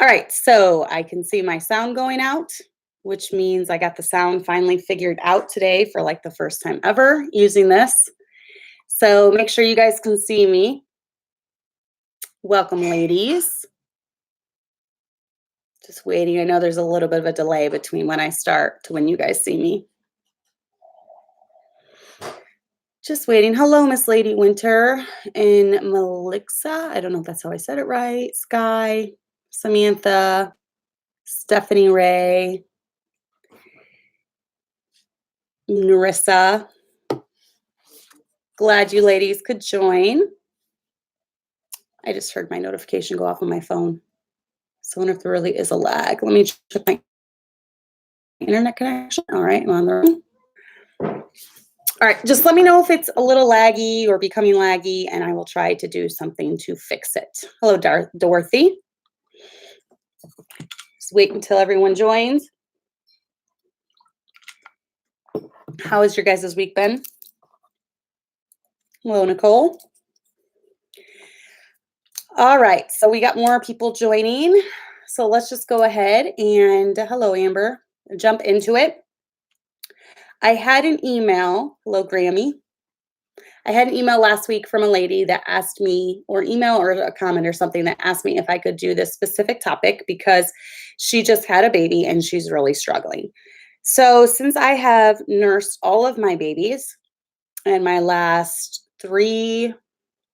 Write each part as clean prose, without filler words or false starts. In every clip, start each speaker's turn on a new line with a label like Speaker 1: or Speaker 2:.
Speaker 1: All right, so I can see my sound going out, which means I got the sound finally figured out today for like the first time ever using this. So make sure you guys can see me. Welcome, ladies. Just waiting. I know there's a little bit of a delay between when I start to when you guys see me. Just waiting. Hello, Miss Lady Winter and Melixa. I don't know if that's how I said it right. Sky, Samantha, Stephanie Ray, Narissa. Glad you ladies could join. I just heard my notification go off on my phone. So I wonder if there really is a lag. Let me check my internet connection. All right, I'm on the room. All right, just let me know if it's a little laggy or becoming laggy, and I will try to do something to fix it. Hello, Dorothy. Just wait until everyone joins. How has your guys' week been? Hello, Nicole. All right, so we got more people joining. So let's just go ahead and, hello, Amber, jump into it. I had an email, hello, Grammy. I had an email last week from a lady that asked me, or email or a comment or something that asked me if I could do this specific topic because she just had a baby and she's really struggling. So since I have nursed all of my babies and my last 3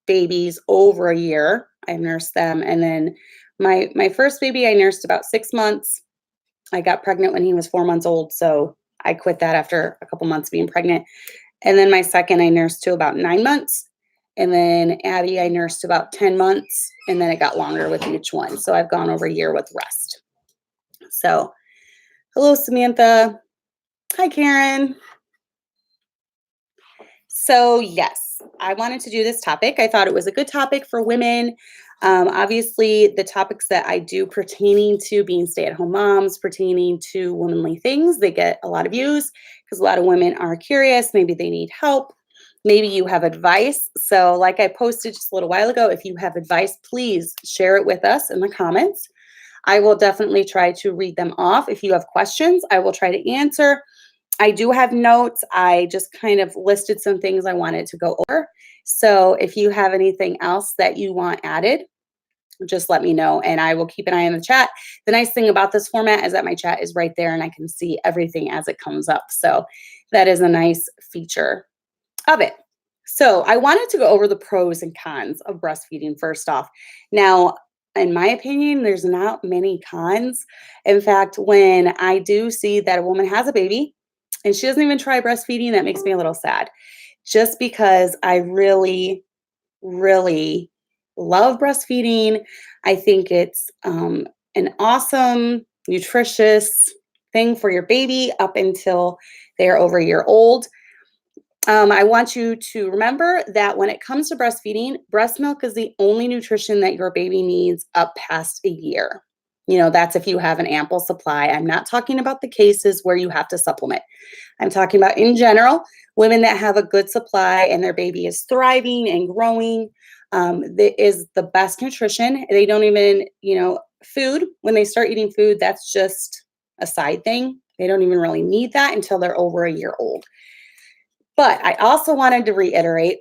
Speaker 1: babies over a year, I've nursed them. And then my first baby, I nursed about 6 months. I got pregnant when he was 4 months old. So I quit that after a couple months being pregnant. And then my second, I nursed to about 9 months. And then Abby, I nursed to about 10 months. And then it got longer with each one. So I've gone over a year with rest. So hello, Samantha. Hi, Karen. So yes, I wanted to do this topic. I thought it was a good topic for women. Obviously, the topics that I do pertaining to being stay-at-home moms, pertaining to womanly things, they get a lot of views because a lot of women are curious. Maybe they need help. Maybe you have advice. So like I posted just a little while ago, if you have advice, please share it with us in the comments. I will definitely try to read them off. If you have questions, I will try to answer. I do have notes. I just kind of listed some things I wanted to go over. So if you have anything else that you want added, just let me know and I will keep an eye on the chat. The nice thing about this format is that my chat is right there and I can see everything as it comes up. So that is a nice feature of it. So I wanted to go over the pros and cons of breastfeeding first off. Now, in my opinion, there's not many cons. In fact, when I do see that a woman has a baby and she doesn't even try breastfeeding, that makes me a little sad. Just because I really, really love breastfeeding. I think it's an awesome, nutritious thing for your baby up until they're over a year old. I want you to remember that when it comes to breastfeeding, breast milk is the only nutrition that your baby needs up past a year. You know, that's if you have an ample supply. I'm not talking about the cases where you have to supplement. I'm talking about in general, women that have a good supply and their baby is thriving and growing. That is the best nutrition. They don't even, food, when they start eating food, that's just a side thing. They don't even really need that until they're over a year old. But I also wanted to reiterate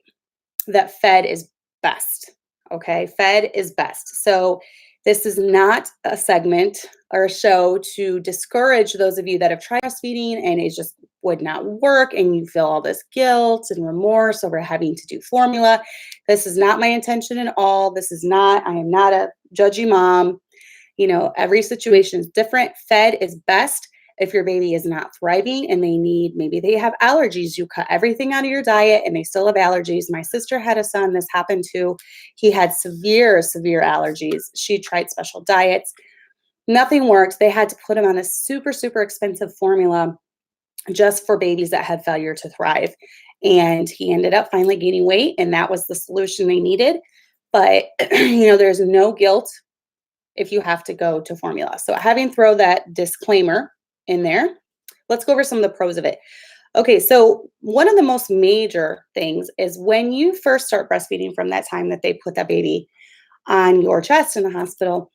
Speaker 1: that fed is best. Okay, fed is best. So this is not a segment or a show to discourage those of you that have tried breastfeeding and it just would not work and you feel all this guilt and remorse over having to do formula. This is not my intention at all. I am not a judgy mom. Every situation is different. Fed is best. If your baby is not thriving and maybe they have allergies, you cut everything out of your diet and they still have allergies. My sister had a son, this happened to. He had severe, severe allergies. She tried special diets. Nothing worked. They had to put him on a super, super expensive formula just for babies that had failure to thrive. And he ended up finally gaining weight and that was the solution they needed. But, there's no guilt if you have to go to formula. So having throw that disclaimer in there, let's go over some of the pros of it. Okay, so one of the most major things is when you first start breastfeeding from that time that they put that baby on your chest in the hospital,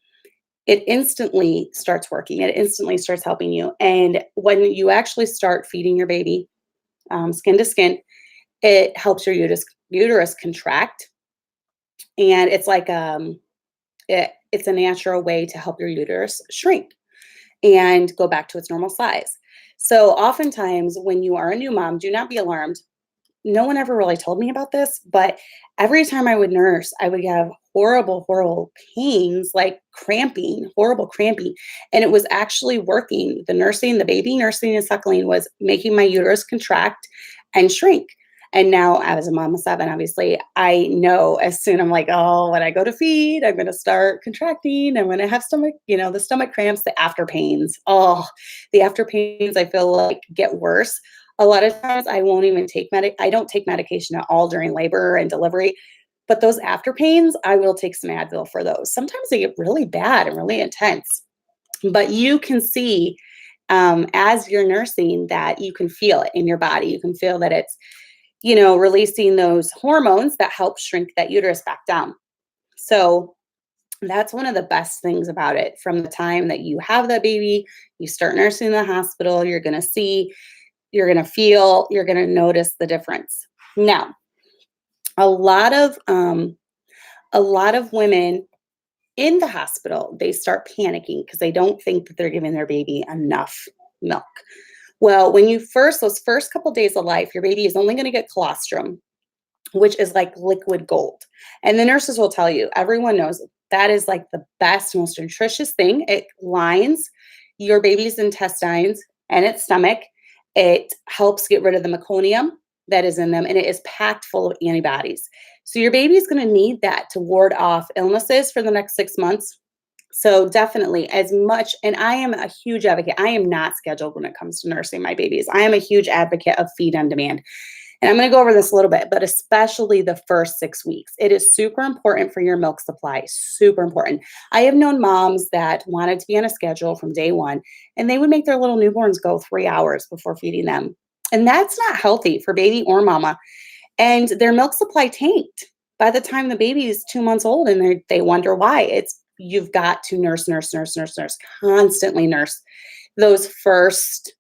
Speaker 1: it instantly starts working. It instantly starts helping you. And when you actually start feeding your baby skin to skin, it helps your uterus contract. And it's like it's a natural way to help your uterus shrink and go back to its normal size. So oftentimes when you are a new mom, do not be alarmed. No one ever really told me about this, but every time I would nurse, I would have horrible, horrible pains, like cramping, horrible cramping. And it was actually working. The nursing, the baby nursing and suckling was making my uterus contract and shrink. And now, as a mom of seven, obviously, I know as soon I'm like, oh, when I go to feed, I'm going to start contracting. I'm going to have stomach, the stomach cramps, the after pains. Oh, the after pains, I feel like get worse. A lot of times I won't even I don't take medication at all during labor and delivery, but those after pains, I will take some Advil for those. Sometimes they get really bad and really intense, but you can see as you're nursing that you can feel it in your body. You can feel that it's, releasing those hormones that help shrink that uterus back down. So that's one of the best things about it. From the time that you have that baby, you start nursing in the hospital, you're going to see, you're going to feel, you're going to notice the difference. Now, a lot of women in the hospital, they start panicking because they don't think that they're giving their baby enough milk. Well, when those first couple days of life, your baby is only going to get colostrum, which is like liquid gold. And the nurses will tell you, everyone knows that is like the best, most nutritious thing. It lines your baby's intestines and its stomach. It helps get rid of the meconium that is in them, and it is packed full of antibodies. So your baby is going to need that to ward off illnesses for the next 6 months. So definitely as much, and I am a huge advocate. I am not scheduled when it comes to nursing my babies. I am a huge advocate of feed on demand. And I'm going to go over this a little bit, but especially the first 6 weeks. It is super important for your milk supply, super important. I have known moms that wanted to be on a schedule from day one, and they would make their little newborns go 3 hours before feeding them. And that's not healthy for baby or mama. And their milk supply tanked by the time the baby is 2 months old, and they wonder why. You've got to nurse, constantly nurse those first,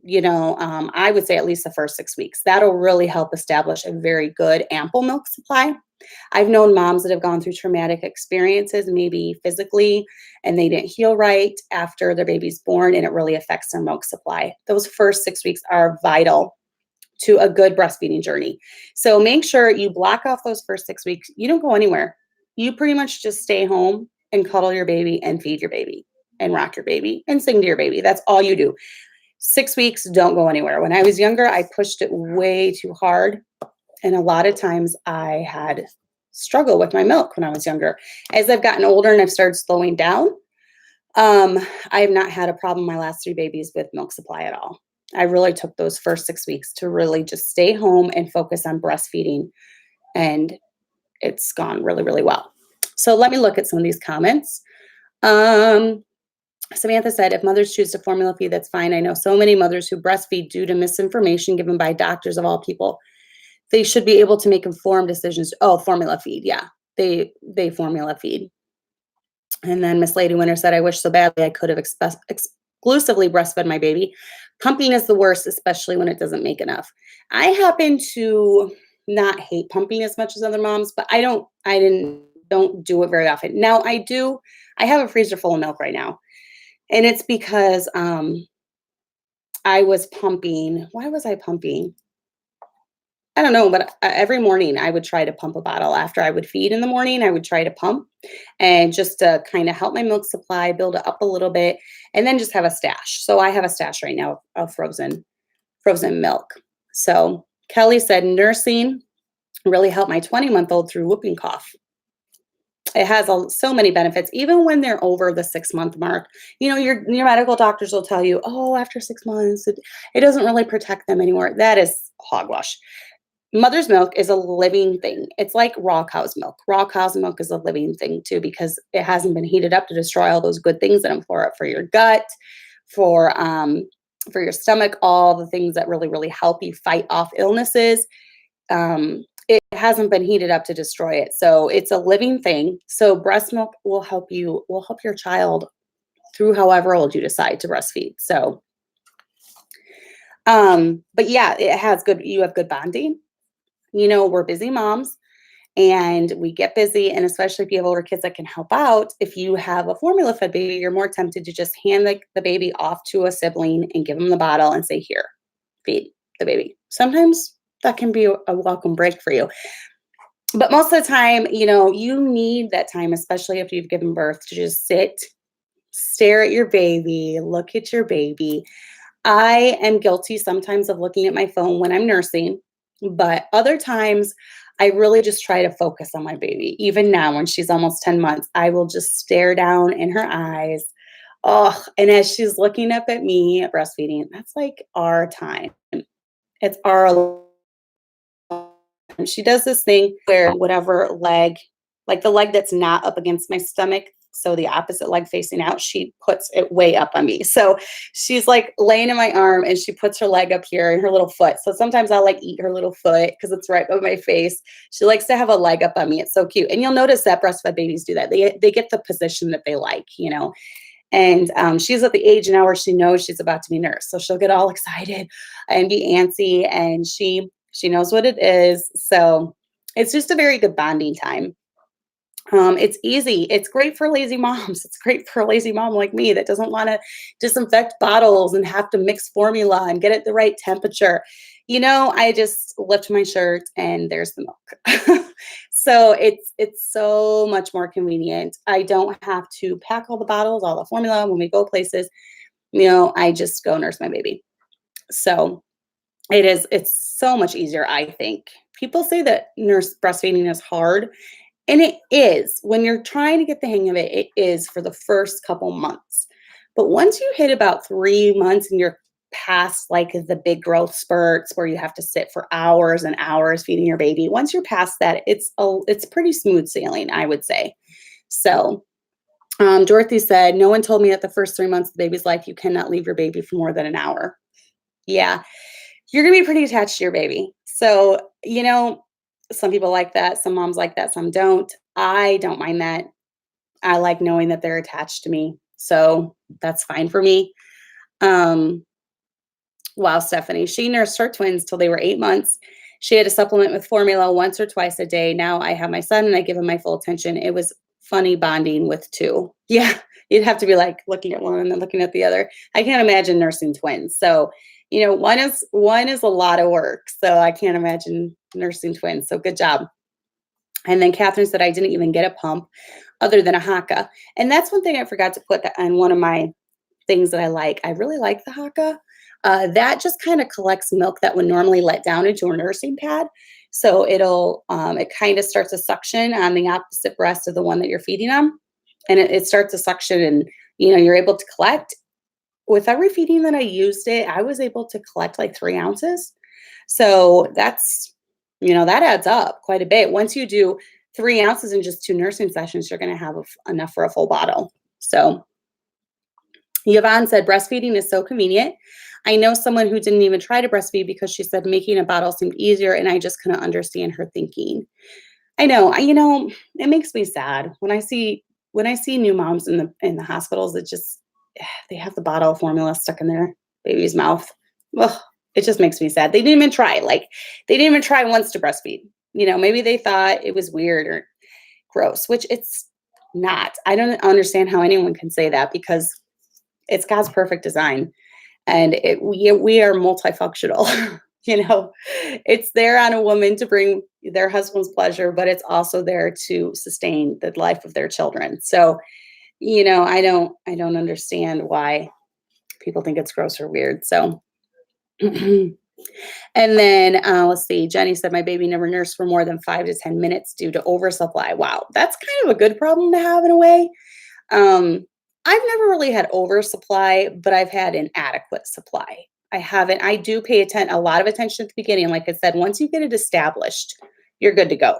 Speaker 1: I would say at least the first 6 weeks. That'll really help establish a very good, ample milk supply. I've known moms that have gone through traumatic experiences, maybe physically, and they didn't heal right after their baby's born, and it really affects their milk supply. Those first 6 weeks are vital to a good breastfeeding journey. So make sure you block off those first 6 weeks. You don't go anywhere. You pretty much just stay home and cuddle your baby and feed your baby and rock your baby and sing to your baby. That's all you do. 6 weeks, don't go anywhere. When I was younger, I pushed it way too hard. And a lot of times I had struggled with my milk when I was younger. As I've gotten older and I've started slowing down, I have not had a problem my last 3 babies with milk supply at all. I really took those first 6 weeks to really just stay home and focus on breastfeeding. And it's gone really, really well. So let me look at some of these comments. Samantha said, if mothers choose to formula feed, that's fine. I know so many mothers who breastfeed due to misinformation given by doctors of all people. They should be able to make informed decisions. Oh, formula feed. Yeah, they formula feed. And then Miss Lady Winter said, I wish so badly I could have exclusively breastfed my baby. Pumping is the worst, especially when it doesn't make enough. I happen to not hate pumping as much as other moms, but I don't do it very often. Now I do. I have a freezer full of milk right now. And it's because I was pumping. Why was I pumping? I don't know, but every morning I would try to pump a bottle. After I would feed in the morning, I would try to pump, and just to kind of help my milk supply, build it up a little bit, and then just have a stash. So I have a stash right now of frozen milk. So Kelly said, nursing really helped my 20-month-old through whooping cough. It has so many benefits, even when they're over the 6-month mark. Your medical doctors will tell you, oh, after 6 months, it doesn't really protect them anymore. That is hogwash. Mother's milk is a living thing. It's like raw cow's milk. Raw cow's milk is a living thing too, because it hasn't been heated up to destroy all those good things in it for your gut, for your stomach, all the things that really, really help you fight off illnesses. It hasn't been heated up to destroy it. So it's a living thing. So breast milk will help your child through however old you decide to breastfeed. So, but yeah, you have good bonding. We're busy moms and we get busy. And especially if you have older kids that can help out, if you have a formula fed baby, you're more tempted to just hand the baby off to a sibling and give them the bottle and say, here, feed the baby. Sometimes that can be a welcome break for you. But most of the time, you need that time, especially if you've given birth, to just sit, stare at your baby, look at your baby. I am guilty sometimes of looking at my phone when I'm nursing, but other times I really just try to focus on my baby. Even now, when she's almost 10 months, I will just stare down in her eyes. Oh, and as she's looking up at me breastfeeding, that's like our time. It's our She does this thing where whatever leg, like the leg that's not up against my stomach, so the opposite leg facing out, she puts it way up on me. So she's like laying in my arm and she puts her leg up here and her little foot. So sometimes I'll like eat her little foot because it's right above my face. She likes to have a leg up on me. It's so cute. And you'll notice that breastfed babies do that. They get the position that they like. And she's at the age now where she knows she's about to be nursed. So she'll get all excited and be antsy, and she knows what it is. So it's just a very good bonding time. It's easy. It's great for lazy moms. It's great for a lazy mom like me that doesn't want to disinfect bottles and have to mix formula and get it the right temperature. I just lift my shirt and there's the milk. So it's so much more convenient. I don't have to pack all the bottles, all the formula when we go places. I just go nurse my baby. So it's so much easier, I think. People say that nurse breastfeeding is hard, and it is. When you're trying to get the hang of it, it is for the first couple months. But once you hit about 3 months and you're past like the big growth spurts where you have to sit for hours and hours feeding your baby, once you're past that, it's pretty smooth sailing, I would say. So Dorothy said, no one told me at the first 3 months of the baby's life you cannot leave your baby for more than an hour. Yeah, you're going to be pretty attached to your baby. So, some people like that. Some moms like that. Some don't. I don't mind that. I like knowing that they're attached to me. So that's fine for me. Um, wow, Stephanie, she nursed her twins till they were 8 months. She had to supplement with formula once or twice a day. Now I have my son and I give him my full attention. It was funny bonding with two. Yeah, you'd have to be like looking at one and then looking at the other. I can't imagine nursing twins. So, one is a lot of work. So I can't imagine nursing twins. So good job. And then Catherine said, I didn't even get a pump other than a Haka. And that's one thing I forgot to put on one of my things that I like. I really like the Haka. That just kind of collects milk that would normally let down into a nursing pad. So it kind of starts a suction on the opposite breast of the one that you're feeding on. And it starts a suction and, you're able to collect. With every feeding that I used it, I was able to collect like 3 ounces. So that's, that adds up quite a bit. Once you do 3 ounces in just 2 nursing sessions, you're going to have enough for a full bottle. So Yvonne said, breastfeeding is so convenient. I know someone who didn't even try to breastfeed because she said making a bottle seemed easier, and I just couldn't understand her thinking. I know, it makes me sad when I see new moms in the hospitals that just they have the bottle of formula stuck in their baby's mouth. Ugh, it just makes me sad. They didn't even try. They didn't even try once to breastfeed. Maybe they thought it was weird or gross, which it's not. I don't understand how anyone can say that because it's God's perfect design, and we are multifunctional. It's there on a woman to bring their husband's pleasure, but it's also there to sustain the life of their children. So, I don't understand why people think it's gross or weird. So, and then let's see. Jenny said, my baby never nursed for more than 5 to 10 minutes due to oversupply. Wow. That's kind of a good problem to have in a way. I've never really had oversupply, but I've had an adequate supply. I do pay a lot of attention at the beginning. Like I said, once you get it established, you're good to go.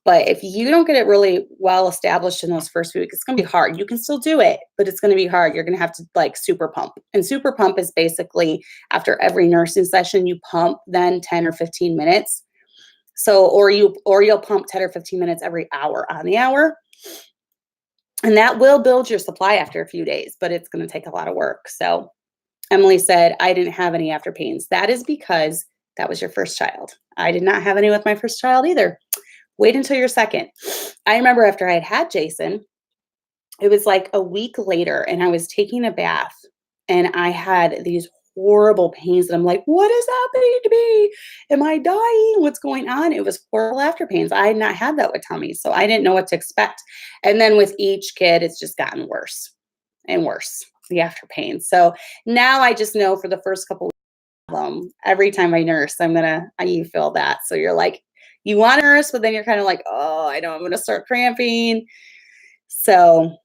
Speaker 1: But if you don't get it really well established in those first few weeks, it's going to be hard. You can still do it, but it's going to be hard. You're going to have to super pump. And super pump is basically after every nursing session, you pump then 10 or 15 minutes. So, or you'll pump 10 or 15 minutes every hour on the hour. And that will build your supply after a few days, but it's going to take a lot of work. So Emily said, I didn't have any after pains. That is because that was your first child. I did not have any with my first child either. Wait until your second. I remember after I had had Jason, it was like a week later and I was taking a bath and I had these horrible pains and I'm like, what is happening to me? Am I dying? What's going on? It was horrible after pains. I had not had that with Tommy, so I didn't know what to expect. And then with each kid, it's just gotten worse and worse, the after pains. So now I just know for the first couple of them, every time I nurse, you feel that. So you're like, you want to nurse, but then you're kind of like, oh, I know I'm going to start cramping. So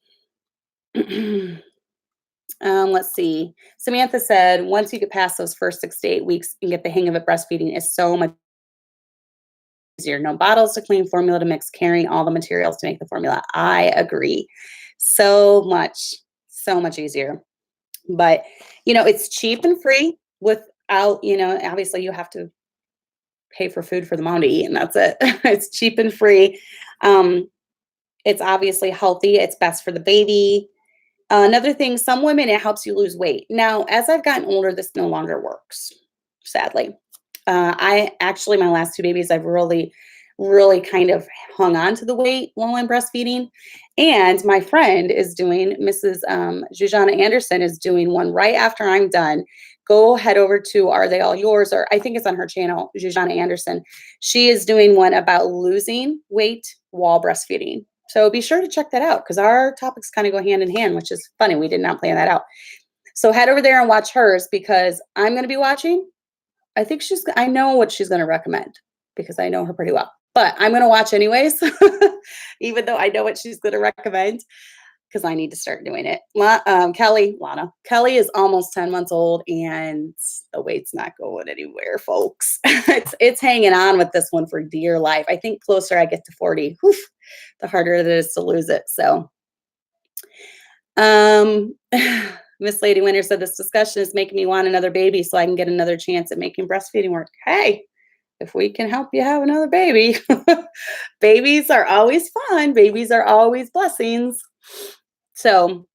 Speaker 1: let's see. Samantha said, once you get past those first 6 to 8 weeks and get the hang of it, breastfeeding is so much easier. No bottles to clean, formula to mix, carrying all the materials to make the formula. I agree. So much easier. But, it's cheap and free without, obviously you have to pay for food for the mom to eat and that's it. It's cheap and free. It's obviously healthy. It's best for the baby. Another thing, some women, it helps you lose weight. Now, as I've gotten older, this no longer works, sadly. My last two babies, I've really, really kind of hung on to the weight while I'm breastfeeding. And my friend is doing, Mrs. Jujana Anderson is doing one right after I'm done. Go head over to Are They All Yours? Or I think it's on her channel, Jujana Anderson. She is doing one about losing weight while breastfeeding. So be sure to check that out because our topics kind of go hand in hand, which is funny. We did not plan that out. So head over there and watch hers because I'm going to be watching. I know what she's going to recommend because I know her pretty well, but I'm going to watch anyways, even though I know what she's going to recommend because I need to start doing it. Kelly is almost 10 months old and the weight's not going anywhere, folks. It's hanging on with this one for dear life. I think closer I get to 40, the harder it is to lose it. So, Miss Lady Winter said, this discussion is making me want another baby so I can get another chance at making breastfeeding work. Hey, if we can help you have another baby, babies are always fun. Babies are always blessings. So,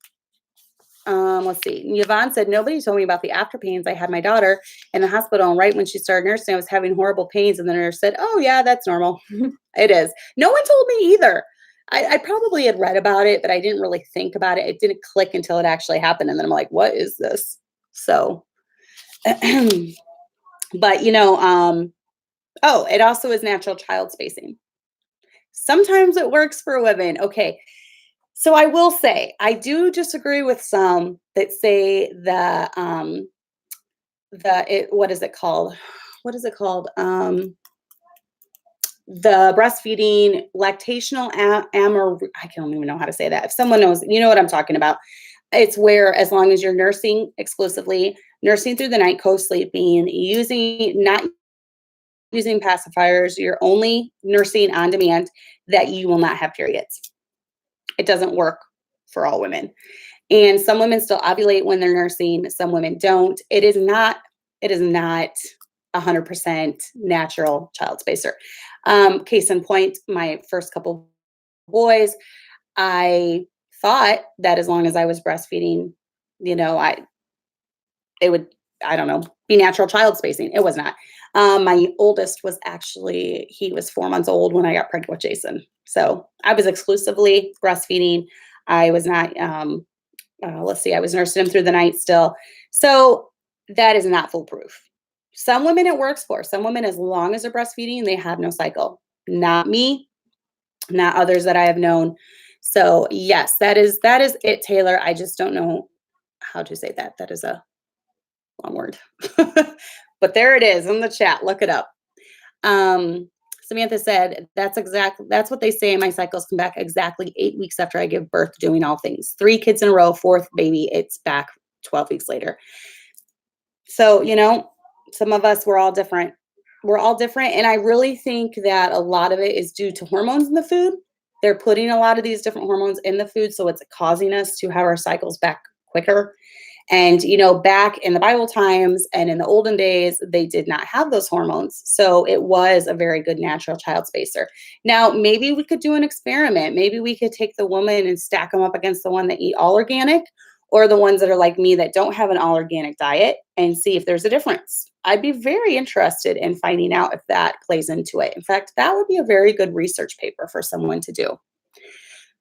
Speaker 1: let's see. Yvonne said, nobody told me about the after pains. I had my daughter in the hospital, and right when she started nursing, I was having horrible pains. And the nurse said, oh, yeah, that's normal. It is. No one told me either. I probably had read about it, but I didn't really think about it. It didn't click until it actually happened. And then I'm like, what is this? So, but, it also is natural child spacing. Sometimes it works for women. Okay. So I will say, I do disagree with some that say what is it called? The breastfeeding lactational I don't even know how to say that. If someone knows, you know what I'm talking about. It's where as long as you're nursing exclusively, nursing through the night, co-sleeping, not using pacifiers, you're only nursing on demand, that you will not have periods. It doesn't work for all women. And some women still ovulate when they're nursing. Some women don't. It is not 100% natural child spacer. Case in point, my first couple boys, I thought that as long as I was breastfeeding, it would, I don't know, be natural child spacing. It was not. My oldest was he was 4 months old when I got pregnant with Jason. So I was exclusively breastfeeding. I was not, I was nursing him through the night still. So that is not foolproof. Some women it works for. Some women, as long as they're breastfeeding, they have no cycle. Not me, not others that I have known. So yes, that is it, Taylor. I just don't know how to say that. That is a long word. But there it is in the chat. Look it up. Samantha said, that's what they say. My cycles come back exactly 8 weeks after I give birth, doing all things. 3 kids in a row, 4th baby, it's back 12 weeks later. So, some of us, we're all different. And I really think that a lot of it is due to hormones in the food. They're putting a lot of these different hormones in the food. So it's causing us to have our cycles back quicker. And, back in the Bible times and in the olden days, they did not have those hormones. So it was a very good natural child spacer. Now, maybe we could do an experiment. Maybe we could take the woman and stack them up against the one that eat all organic or the ones that are like me that don't have an all organic diet and see if there's a difference. I'd be very interested in finding out if that plays into it. In fact, that would be a very good research paper for someone to do.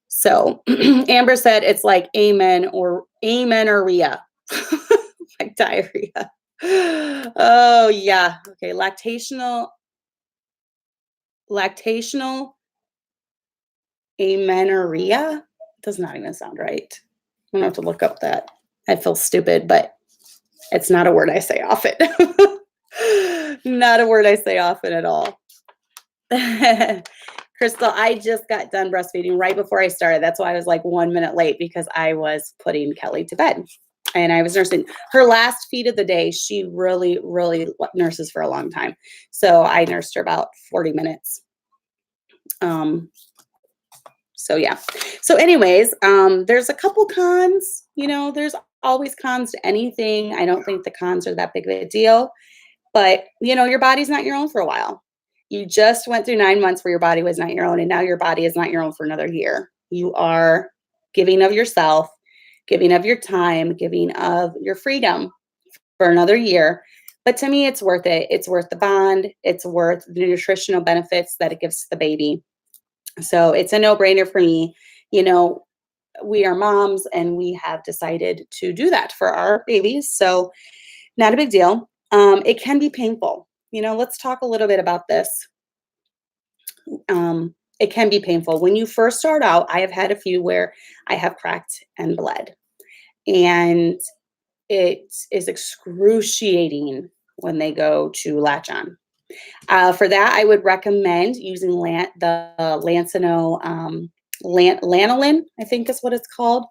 Speaker 1: So Amber said it's like amen or amenorrhea, like diarrhea. Oh yeah. Okay. Lactational amenorrhea does not even sound right. I'm gonna have to look up that. I feel stupid, but it's not a word I say often. Not a word I say often at all. Crystal, I just got done breastfeeding right before I started. That's why I was like 1 minute late because I was putting Kelly to bed and I was nursing her last feed of the day. She really, really nurses for a long time. So I nursed her about 40 minutes. So yeah. So anyways, there's a couple cons, there's always cons to anything. I don't think the cons are that big of a deal, but your body's not your own for a while. You just went through 9 months where your body was not your own, and now your body is not your own for another year. You are giving of yourself, giving of your time, giving of your freedom for another year. But to me, it's worth it. It's worth the bond. It's worth the nutritional benefits that it gives to the baby. So it's a no-brainer for me. We are moms and we have decided to do that for our babies. So not a big deal. It can be painful. Let's talk a little bit about this. It can be painful. When you first start out, I have had a few where I have cracked and bled. And it is excruciating when they go to latch on. For that, I would recommend using the Lancino lanolin, I think is what it's called.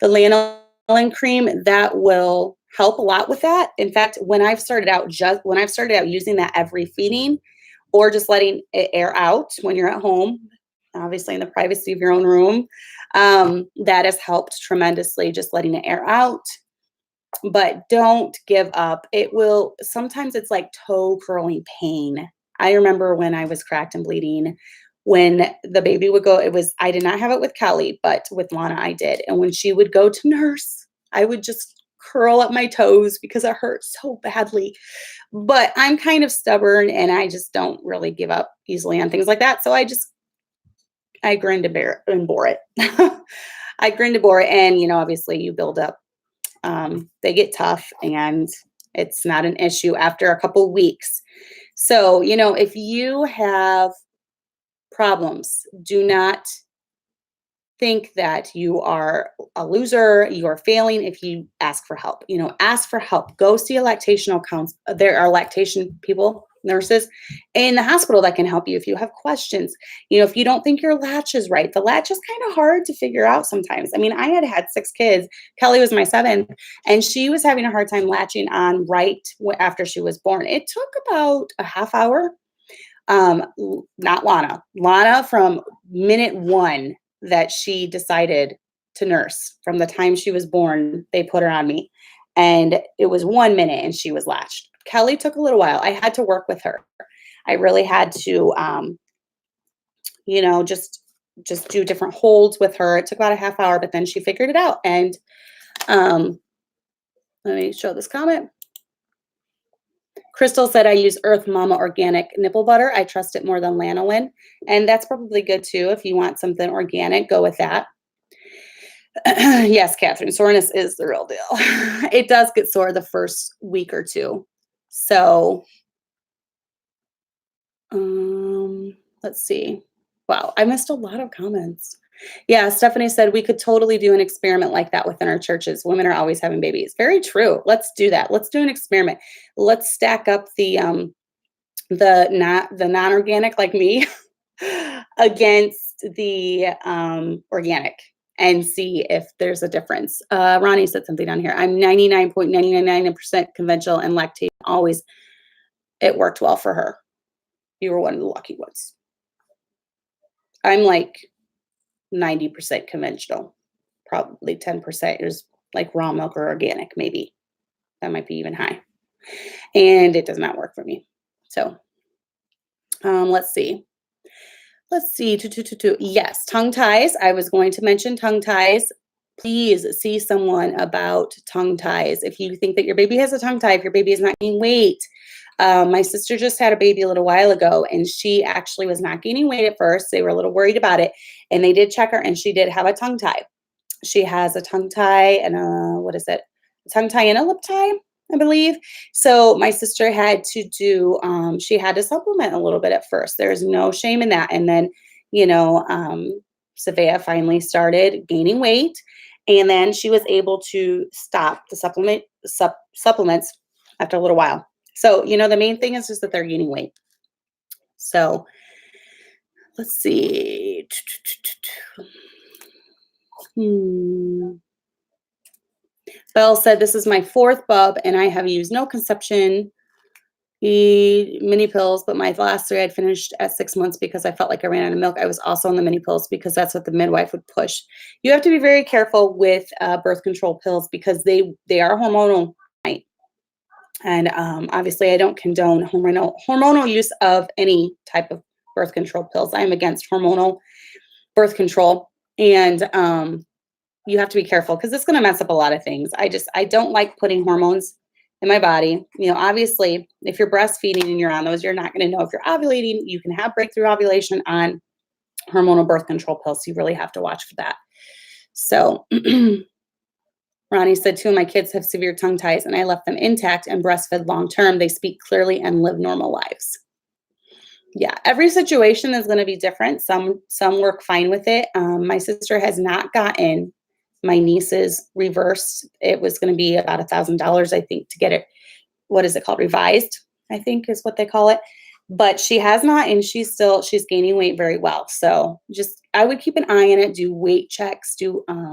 Speaker 1: The lanolin cream that will help a lot with that. In fact, when I've started out using that every feeding or just letting it air out when you're at home, obviously in the privacy of your own room, that has helped tremendously, just letting it air out. But don't give up. Sometimes it's like toe curling pain. I remember when I was cracked and bleeding, when the baby would go, I did not have it with Kelly, but with Lana I did. And when she would go to nurse, I would just curl up my toes because it hurt so badly. But I'm kind of stubborn and I just don't really give up easily on things like that. So I grinned and bore it. I grinned and bore it. And, obviously you build up. They get tough and it's not an issue after a couple weeks. So, if you have problems, do not think that you are a loser, you are failing if you ask for help. Ask for help. Go see a lactational counselor. There are lactation people, nurses in the hospital that can help you if you have questions. If you don't think your latch is right, the latch is kind of hard to figure out sometimes. I mean, I had 6 kids. Kelly was my 7th, and she was having a hard time latching on right after she was born. It took about a half hour. Not Lana. Lana, from minute 1 that she decided to nurse, from the time she was born, they put her on me. And it was 1 minute and she was latched. Kelly took a little while. I had to work with her. I really had to, just do different holds with her. It took about a half hour, but then she figured it out. And let me show this comment. Crystal said, I use Earth Mama organic nipple butter. I trust it more than lanolin. And that's probably good too. If you want something organic, go with that. Yes, Catherine, soreness is the real deal. It does get sore the first week or 2. So, let's see. Wow, I missed a lot of comments. Yeah, Stephanie said we could totally do an experiment like that within our churches. Women are always having babies. Very true. Let's do that. Let's do an experiment. Let's stack up the non-organic like me against the organic and see if there's a difference. Ronnie said something down here. I'm 99.999% conventional and lactate always. It worked well for her. You were one of the lucky ones. I'm like 90% conventional, probably 10% is like raw milk or organic, maybe. That might be even high. And it does not work for me. So let's see. Let's see. Yes, tongue ties. I was going to mention tongue ties. Please see someone about tongue ties. If you think that your baby has a tongue tie, if your baby is not gaining weight. My sister just had a baby a little while ago, and she actually was not gaining weight at first. They were a little worried about it, and they did check her, and she did have a tongue tie. She has a tongue tie and a tongue tie and a lip tie, I believe. So my sister had to do, she had to supplement a little bit at first. There's no shame in that. And then, Savea finally started gaining weight, and then she was able to stop the supplements after a little while. So, the main thing is just that they're gaining weight. So let's see. Belle said, this is my 4th bub, and I have used no conception mini pills, but my last 3 I'd finished at 6 months because I felt like I ran out of milk. I was also on the mini pills because that's what the midwife would push. You have to be very careful with birth control pills because they are hormonal. And obviously, I don't condone hormonal use of any type of birth control pills. I'm against hormonal birth control. And you have to be careful because it's going to mess up a lot of things. I don't like putting hormones in my body. Obviously, if you're breastfeeding and you're on those, you're not going to know if you're ovulating. You can have breakthrough ovulation on hormonal birth control pills. So you really have to watch for that. So Ronnie said, 2 of my kids have severe tongue ties, and I left them intact and breastfed long term. They speak clearly and live normal lives. Yeah, every situation is going to be different. Some work fine with it. My sister has not gotten my niece's reversed. It was going to be about $1,000, I think, to get it. What is it called? Revised, I think is what they call it. But she has not, and she's gaining weight very well. So I would keep an eye on it, do weight checks,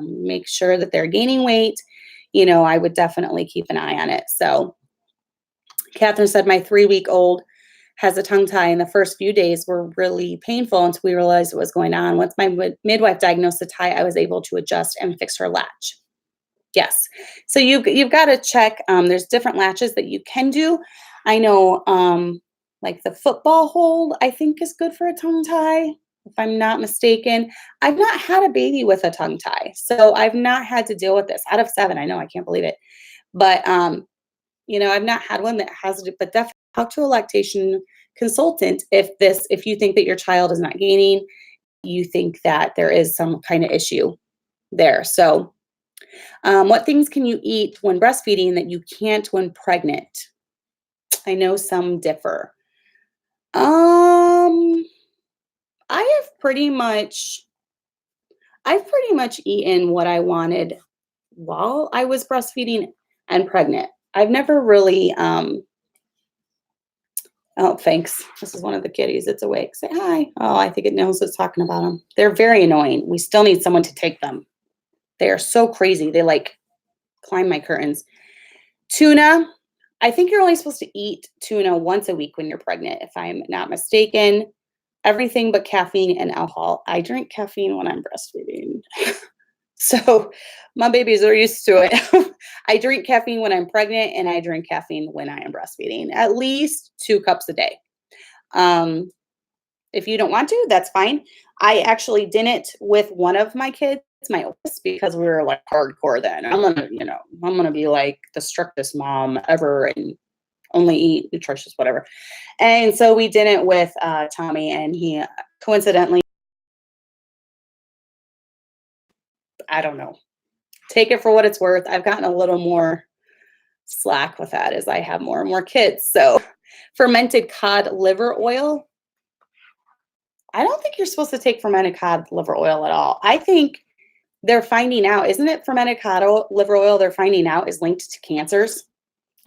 Speaker 1: make sure that they're gaining weight. I would definitely keep an eye on it. So Catherine said, my 3-week-old has a tongue tie, and the first few days were really painful until we realized what was going on. Once my midwife diagnosed the tie, I was able to adjust and fix her latch. Yes. So you've got to check. There's different latches that you can do. I know like the football hold, I think is good for a tongue tie, if I'm not mistaken. I've not had a baby with a tongue tie, so I've not had to deal with this. Out of 7, I know, I can't believe it. But, I've not had one that has it, but definitely talk to a lactation consultant if you think that your child is not gaining, you think that there is some kind of issue there. So what things can you eat when breastfeeding that you can't when pregnant? I know some differ. I've pretty much eaten what I wanted while I was breastfeeding and pregnant. I've never really, oh, thanks. This is one of the kitties. It's awake. Say hi. Oh, I think it knows what's talking about them. They're very annoying. We still need someone to take them. They are so crazy. They climb my curtains. Tuna. I think you're only supposed to eat tuna once a week when you're pregnant, if I'm not mistaken. Everything but caffeine and alcohol. I drink caffeine when I'm breastfeeding. So my babies are used to it. I drink caffeine when I'm pregnant, and I drink caffeine when I am breastfeeding, at least 2 cups a day. If you don't want to, that's fine. I actually didn't with one of my kids, my oldest, because we were hardcore then. I'm gonna be like the strictest mom ever and only eat nutritious, whatever. And so we didn't with Tommy, and he coincidentally, I don't know. Take it for what it's worth. I've gotten a little more slack with that as I have more and more kids. So fermented cod liver oil. I don't think you're supposed to take fermented cod liver oil at all. I think they're finding out, isn't it fermented cod liver oil they're finding out is linked to cancers?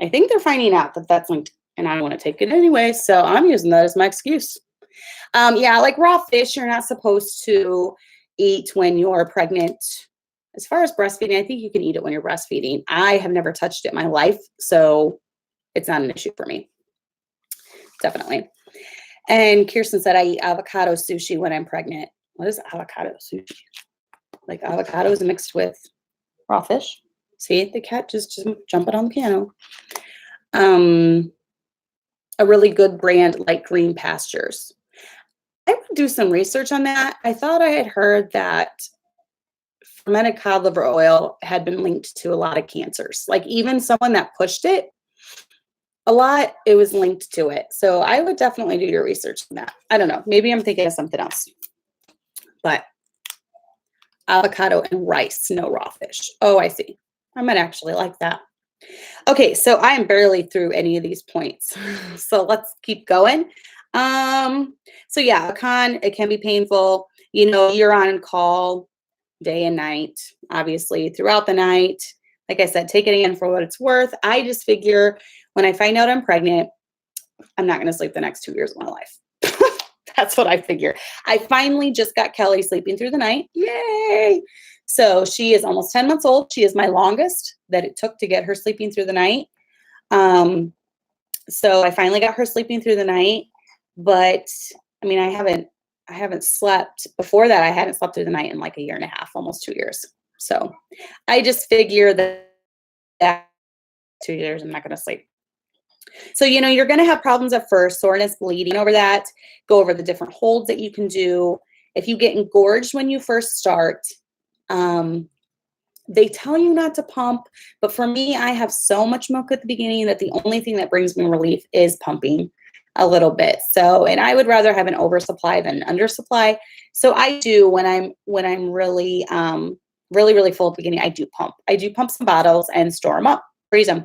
Speaker 1: I think they're finding out that that's linked, and I want to take it anyway. So I'm using that as my excuse. Yeah, like raw fish, you're not supposed to eat when you're pregnant. As far as breastfeeding, I think you can eat it when you're breastfeeding. I have never touched it in my life, so it's not an issue for me. Definitely. And Kirsten said, I eat avocado sushi when I'm pregnant. What is avocado sushi? Like avocados mixed with raw fish? See the cat just jumping on the piano. Um, a really good brand like Green Pastures. I would do some research on that. I thought I had heard that fermented cod liver oil had been linked to a lot of cancers. Like even someone that pushed it a lot, it was linked to it. So I would definitely do your research on that. I don't know. Maybe I'm thinking of something else. But avocado and rice, no raw fish. Oh, I see. I might actually like that. Okay, so I am barely through any of these points. So let's keep going. So yeah, a con, it can be painful. You know, you're on call day and night, obviously, throughout the night. Like I said, take it in for what it's worth. I just figure when I find out I'm pregnant, I'm not going to sleep the next 2 years of my life. That's what I figure. I finally just got Kelly sleeping through the night. Yay! So she is almost 10 months old. She is my longest that it took to get her sleeping through the night. So I finally got her sleeping through the night, but I mean, I haven't slept before that. I hadn't slept through the night in like a year and a half, almost 2 years. So I just figure that 2 years, I'm not going to sleep. So, you know, you're going to have problems at first, soreness, bleeding over that, go over the different holds that you can do. If you get engorged when you first start, they tell you not to pump, but for me, I have so much milk at the beginning that the only thing that brings me relief is pumping a little bit. So, and I would rather have an oversupply than an undersupply. So I do when I'm really, really full at the beginning, I do pump. I do pump some bottles and store them up, freeze them.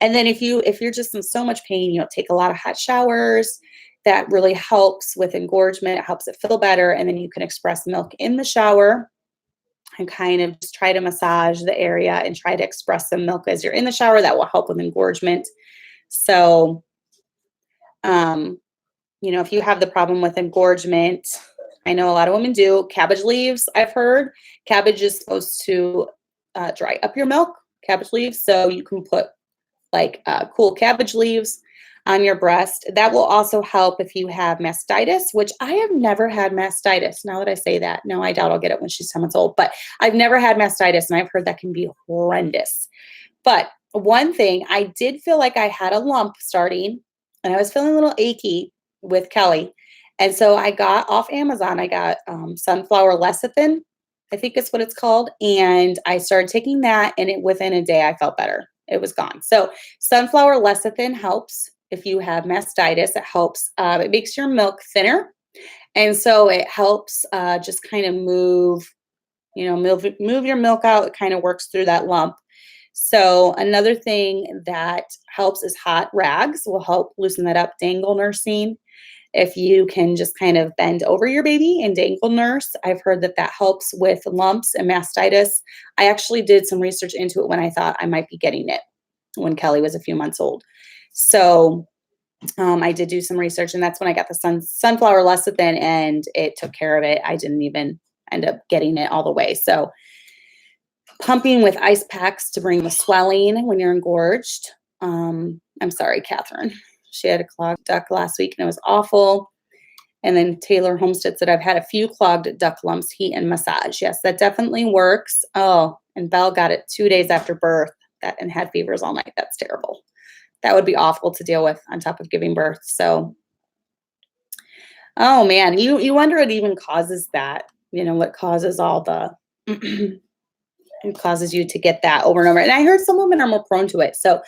Speaker 1: And then if you're just in so much pain, you know, take a lot of hot showers. That really helps with engorgement. It helps it feel better. And then you can express milk in the shower and kind of just try to massage the area and try to express some milk as you're in the shower. That will help with engorgement. So, you know, if you have the problem with engorgement, I know a lot of women do. Cabbage leaves, I've heard. Cabbage is supposed to dry up your milk, cabbage leaves. So you can put like cool cabbage leaves on your breast. That will also help if you have mastitis, which I have never had mastitis. Now that I say that, no, I doubt I'll get it when she's 10 months old, but I've never had mastitis and I've heard that can be horrendous. But one thing, I did feel like I had a lump starting and I was feeling a little achy with Kelly. And so I got off Amazon, I got sunflower lecithin, I think it's what it's called. And I started taking that and within a day I felt better. It was gone. So sunflower lecithin helps if you have mastitis. It helps. It makes your milk thinner, and so it helps just kind of move your milk out. It kind of works through that lump. So another thing that helps is hot rags will help loosen that up. Dangle nursing. If you can just kind of bend over your baby and dangle nurse, I've heard that helps with lumps and mastitis. I actually did some research into it when I thought I might be getting it when Kelly was a few months old. So I did do some research, and that's when I got the sunflower lecithin, and it took care of it. I didn't even end up getting it all the way. So pumping with ice packs to bring the swelling when you're engorged. I'm sorry, Catherine. She had a clogged duct last week and it was awful. And then Taylor Homestead said, I've had a few clogged duct lumps, heat and massage. Yes, that definitely works. Oh, and Belle got it 2 days after birth and had fevers all night. That's terrible. That would be awful to deal with on top of giving birth. So, oh man, you wonder what even causes that, you know, what causes all the, it causes you to get that over and over. And I heard some women are more prone to it. So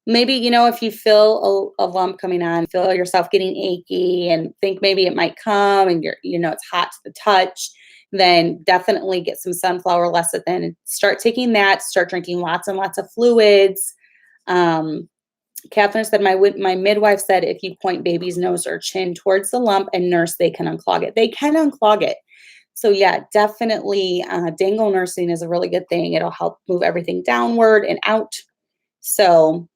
Speaker 1: maybe, you know, if you feel a lump coming on, feel yourself getting achy and think maybe it might come and it's hot to the touch, then definitely get some sunflower lecithin and start taking that, start drinking lots and lots of fluids. Catherine said, my midwife said, if you point baby's nose or chin towards the lump and nurse, they can unclog it. They can unclog it. So yeah, definitely dangle nursing is a really good thing. It'll help move everything downward and out. So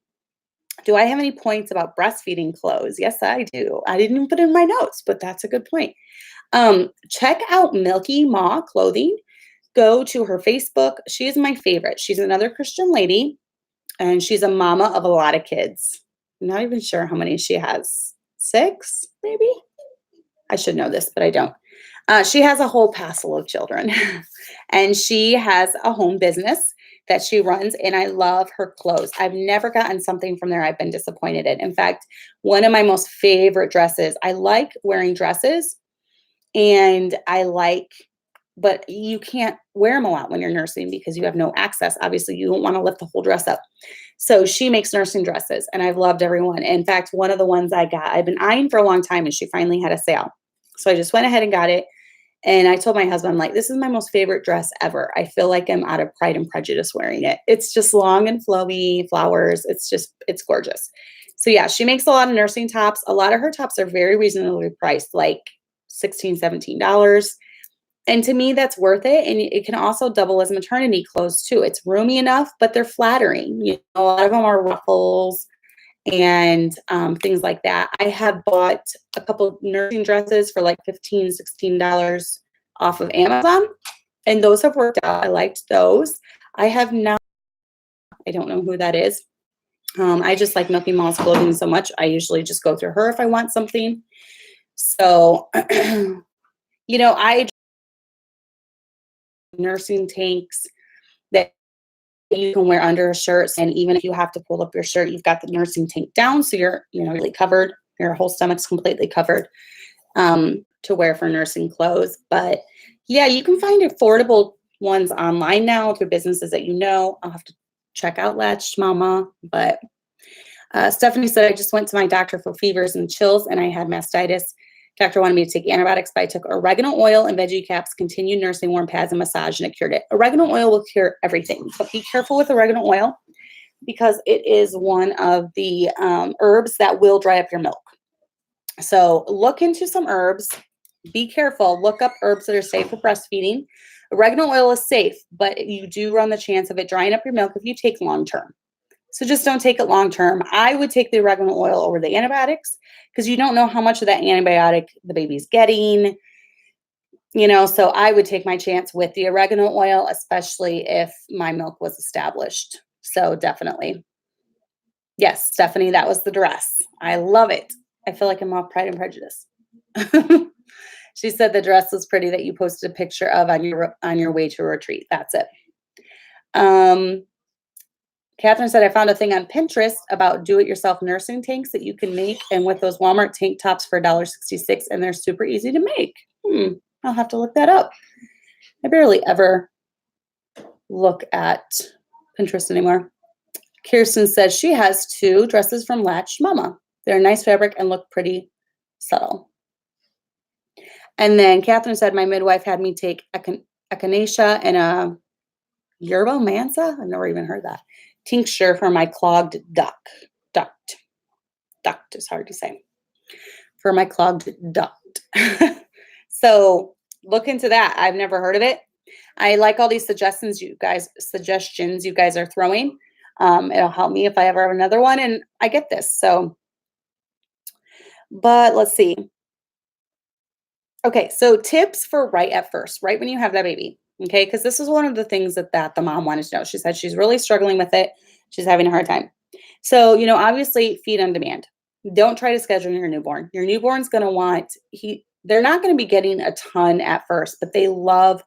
Speaker 1: do I have any points about breastfeeding clothes? Yes, I do. I didn't even put it in my notes, but that's a good point. Check out Milky Ma Clothing. Go to her Facebook. She is my favorite. She's another Christian lady, and she's a mama of a lot of kids. I'm not even sure how many she has. 6, maybe? I should know this, but I don't. She has a whole passel of children, and she has a home business that she runs, and I love her clothes. I've never gotten something from there I've been disappointed in. In fact, one of my most favorite dresses, I like wearing dresses, and but you can't wear them a lot when you're nursing because you have no access. Obviously, you don't want to lift the whole dress up. So she makes nursing dresses, and I've loved every one. In fact, one of the ones I got, I've been eyeing for a long time, and she finally had a sale. So I just went ahead and got it. And I told my husband, I'm like, this is my most favorite dress ever. I feel like I'm out of Pride and Prejudice wearing it. It's just long and flowy, flowers. It's gorgeous. So yeah, she makes a lot of nursing tops. A lot of her tops are very reasonably priced, like $16, $17. And to me, that's worth it. And it can also double as maternity clothes too. It's roomy enough, but they're flattering. A lot of them are ruffles and things like that. I have bought a couple nursing dresses for like $15, $16 off of Amazon, and those have worked out. I liked those. I have not, I don't know who that is. I just like Milky Mall's clothing so much. I usually just go through her if I want something. So, I nursing tanks that you can wear under a shirt, and even if you have to pull up your shirt, you've got the nursing tank down, so you're really covered. Your whole stomach's completely covered to wear for nursing clothes. But yeah, you can find affordable ones online now through businesses that I'll have to check out Latched Mama. But Stephanie said, I just went to my doctor for fevers and chills, and I had mastitis. Doctor wanted me to take antibiotics, but I took oregano oil and veggie caps, continued nursing, warm pads, and massage, and it cured it. Oregano oil will cure everything, but be careful with oregano oil because it is one of the herbs that will dry up your milk. So look into some herbs. Be careful. Look up herbs that are safe for breastfeeding. Oregano oil is safe, but you do run the chance of it drying up your milk if you take long-term. So just don't take it long-term. I would take the oregano oil over the antibiotics because you don't know how much of that antibiotic the baby's getting. So I would take my chance with the oregano oil, especially if my milk was established. So definitely. Yes, Stephanie, that was the dress. I love it. I feel like I'm off Pride and Prejudice. She said the dress was pretty that you posted a picture of on your way to a retreat. That's it. Catherine said, I found a thing on Pinterest about do-it-yourself nursing tanks that you can make, and with those Walmart tank tops for $1.66, and they're super easy to make. I'll have to look that up. I barely ever look at Pinterest anymore. Kirsten says she has 2 dresses from Latched Mama. They're nice fabric and look pretty subtle. And then Catherine said, my midwife had me take echinacea and a yerba mansa. I've never even heard that. Tincture for my clogged duct. Duct is hard to say. For my clogged duct. So look into that. I've never heard of it. I like all these suggestions you guys are throwing. It'll help me if I ever have another one and I get this. So, but let's see. Okay, so tips for right at first, right when you have that baby. Okay, because this is one of the things that the mom wanted to know. She said she's really struggling with it. She's having a hard time. So, obviously feed on demand. Don't try to schedule your newborn. Your newborn's going to they're not going to be getting a ton at first, but they love,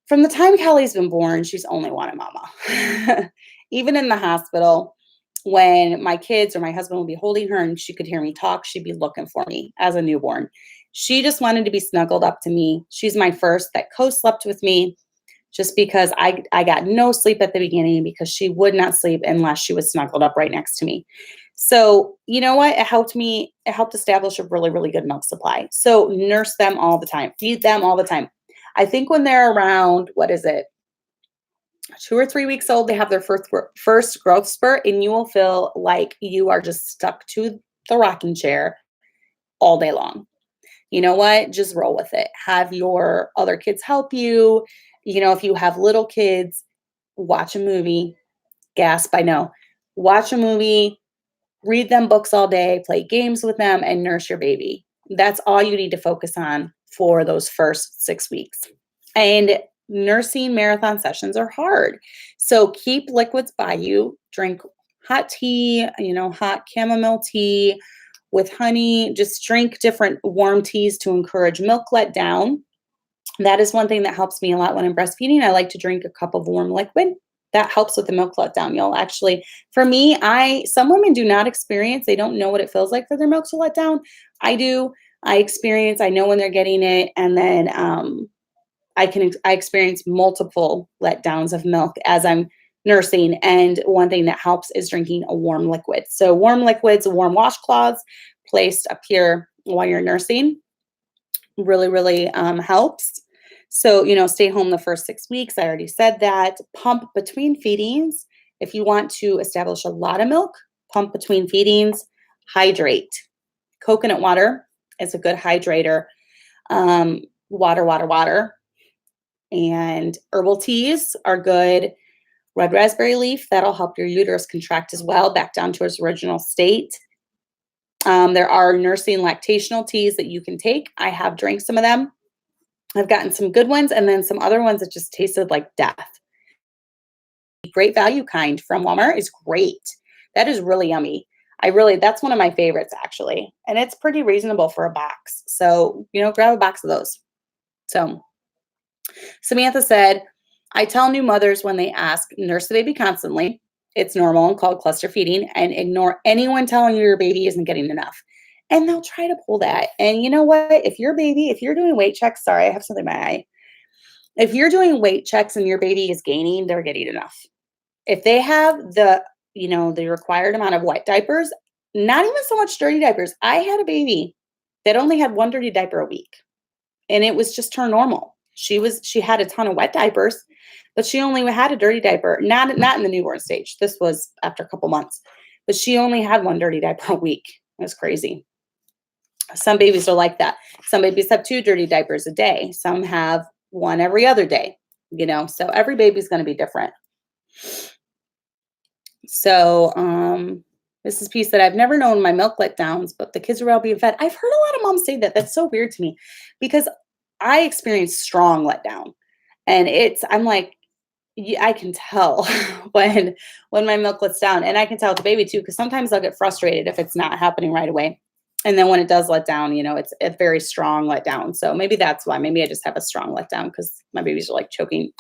Speaker 1: from the time Kelly's been born, she's only wanted mama. Even in the hospital, when my kids or my husband would be holding her and she could hear me talk, she'd be looking for me as a newborn. She just wanted to be snuggled up to me. She's my first that co-slept with me just because I got no sleep at the beginning because she would not sleep unless she was snuggled up right next to me. So you know what? It helped establish a really, really good milk supply. So nurse them all the time. Feed them all the time. I think when they're around, 2 or 3 weeks old, they have their first growth spurt, and you will feel like you are just stuck to the rocking chair all day long. You know what? Just roll with it. Have your other kids help you. If you have little kids, watch a movie. Gasp, I know. Watch a movie, read them books all day, play games with them, and nurse your baby. That's all you need to focus on for those first 6 weeks. And nursing marathon sessions are hard. So keep liquids by you. Drink hot tea, hot chamomile tea with honey. Just drink different warm teas to encourage milk let down. That is one thing that helps me a lot when I'm breastfeeding. I like to drink a cup of warm liquid. that helps with the milk letdown. You'll actually, for me, some women do not experience, they don't know what it feels like for their milk to let down. I do. I know when they're getting it, and then I experience multiple letdowns of milk as I'm nursing. And one thing that helps is drinking a warm liquid. So warm liquids, warm washcloths placed up here while you're nursing really, really helps. So, stay home the first 6 weeks. I already said that. Pump between feedings. If you want to establish a lot of milk, pump between feedings. Hydrate. Coconut water is a good hydrator. Water, water, water. And herbal teas are good. Red raspberry leaf, that'll help your uterus contract as well, back down to its original state. There are nursing lactational teas that you can take. I have drank some of them. I've gotten some good ones, and then some other ones that just tasted like death. Great Value kind from Walmart is great. That is really yummy. That's one of my favorites, actually. And it's pretty reasonable for a box. So, grab a box of those. So, Samantha said, I tell new mothers when they ask, nurse the baby constantly. It's normal and called cluster feeding, and ignore anyone telling you your baby isn't getting enough. And they'll try to pull that. And you know what? If you're doing weight checks, sorry, I have something in my eye. If you're doing weight checks and your baby is gaining, they're getting enough. If they have the required amount of wet diapers, not even so much dirty diapers. I had a baby that only had one dirty diaper a week, and it was just her normal. She had a ton of wet diapers, but she only had a dirty diaper, not in the newborn stage. This was after a couple months, but she only had one dirty diaper a week. It was crazy. Some babies are like that. Some babies have 2 dirty diapers a day. Some have one every other day, so every baby's going to be different. So, Mrs. P said, I've never known my milk letdowns, but the kids are all being fed. I've heard a lot of moms say that. That's so weird to me because I experience strong letdown, and I'm like, I can tell when my milk lets down, and I can tell with the baby too, because sometimes I'll get frustrated if it's not happening right away. And then when it does let down, it's a very strong letdown. So maybe that's why. Maybe I just have a strong letdown because my babies are like choking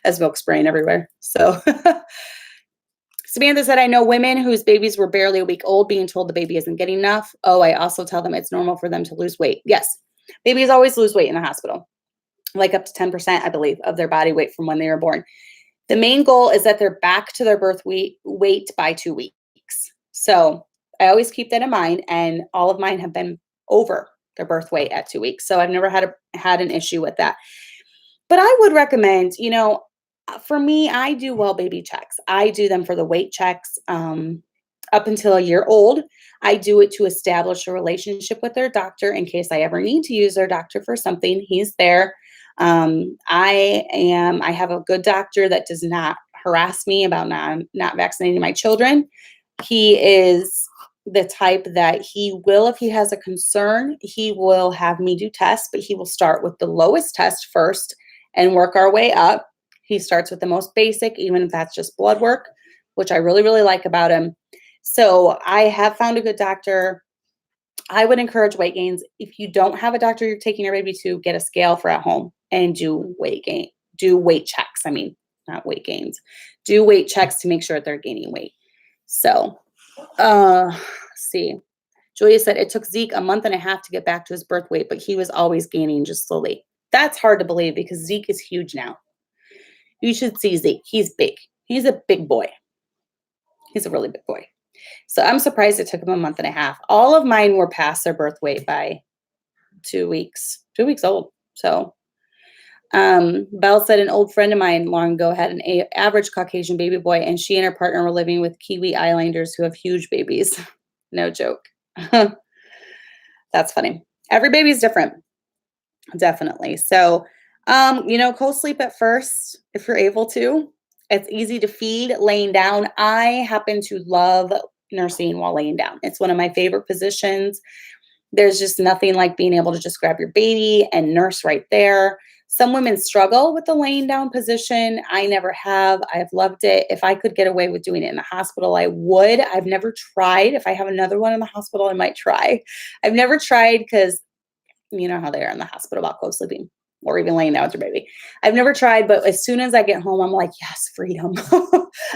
Speaker 1: as milk spraying everywhere. So Samantha said, I know women whose babies were barely a week old being told the baby isn't getting enough. Oh, I also tell them it's normal for them to lose weight. Yes, babies always lose weight in the hospital, like up to 10%, I believe, of their body weight from when they were born. The main goal is that they're back to their birth weight by 2 weeks. So I always keep that in mind, and all of mine have been over their birth weight at 2 weeks. So I've never had an issue with that. But I would recommend, for me, I do well baby checks. I do them for the weight checks up until a year old. I do it to establish a relationship with their doctor in case I ever need to use their doctor for something. He's there. I have a good doctor that does not harass me about not vaccinating my children. He is the type that he will, if he has a concern, he will have me do tests, but he will start with the lowest test first and work our way up. He starts with the most basic, even if that's just blood work, which I really, really like about him. So I have found a good doctor. I would encourage weight gains. If you don't have a doctor you're taking your baby to, get a scale for at home and do weight checks. I mean, not weight gains. Do weight checks to make sure that they're gaining weight. So, see. Julia said it took Zeke a month and a half to get back to his birth weight, but he was always gaining just slowly. That's hard to believe because Zeke is huge now. You should see Zeke. He's big. He's a big boy. He's a really big boy. So I'm surprised it took him a month and a half. All of mine were past their birth weight by 2 weeks, 2 weeks old. So Belle said an old friend of mine long ago had an average Caucasian baby boy, and she and her partner were living with Kiwi Islanders who have huge babies. No joke. That's funny. Every baby is different. Definitely. So, co-sleep at first if you're able to. It's easy to feed laying down. I happen to love nursing while laying down. It's one of my favorite positions. There's just nothing like being able to just grab your baby and nurse right there. Some women struggle with the laying down position. I never have. I've loved it. If I could get away with doing it in the hospital, I would. I've never tried. If I have another one in the hospital, I might try. I've never tried because you know how they are in the hospital about co-sleeping. or even laying down with your baby. I've never tried, but as soon as I get home, I'm like, yes, freedom.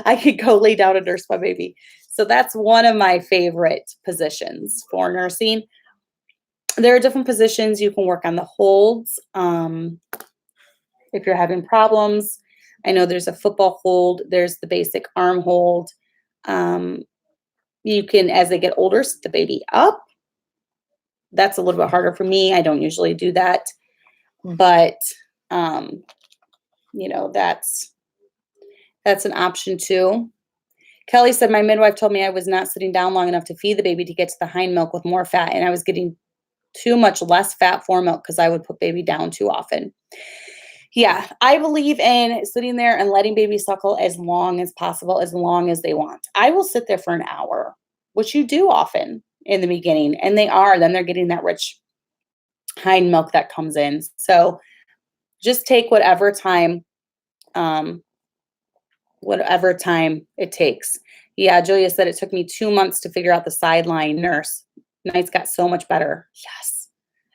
Speaker 1: I could go lay down and nurse my baby. So that's one of my favorite positions for nursing. There are different positions. You can work on the holds. If you're having problems, I know there's a football hold. There's the basic arm hold. You can, as they get older, sit the baby up. That's a little bit harder for me. I don't usually do that, but that's an option too. Kelly said, my midwife told me I was not sitting down long enough to feed the baby to get to the hind milk with more fat, and I was getting too much less fat for milk because I would put baby down too often. Yeah, I believe in sitting there and letting baby suckle as long as possible, as long as they want. I will sit there for an hour, which you do often in the beginning, and then they're getting that rich hind milk that comes in. So just take whatever time it takes. Yeah, Julia said it took me 2 months to figure out the sideline nurse. Nights got so much better. Yes.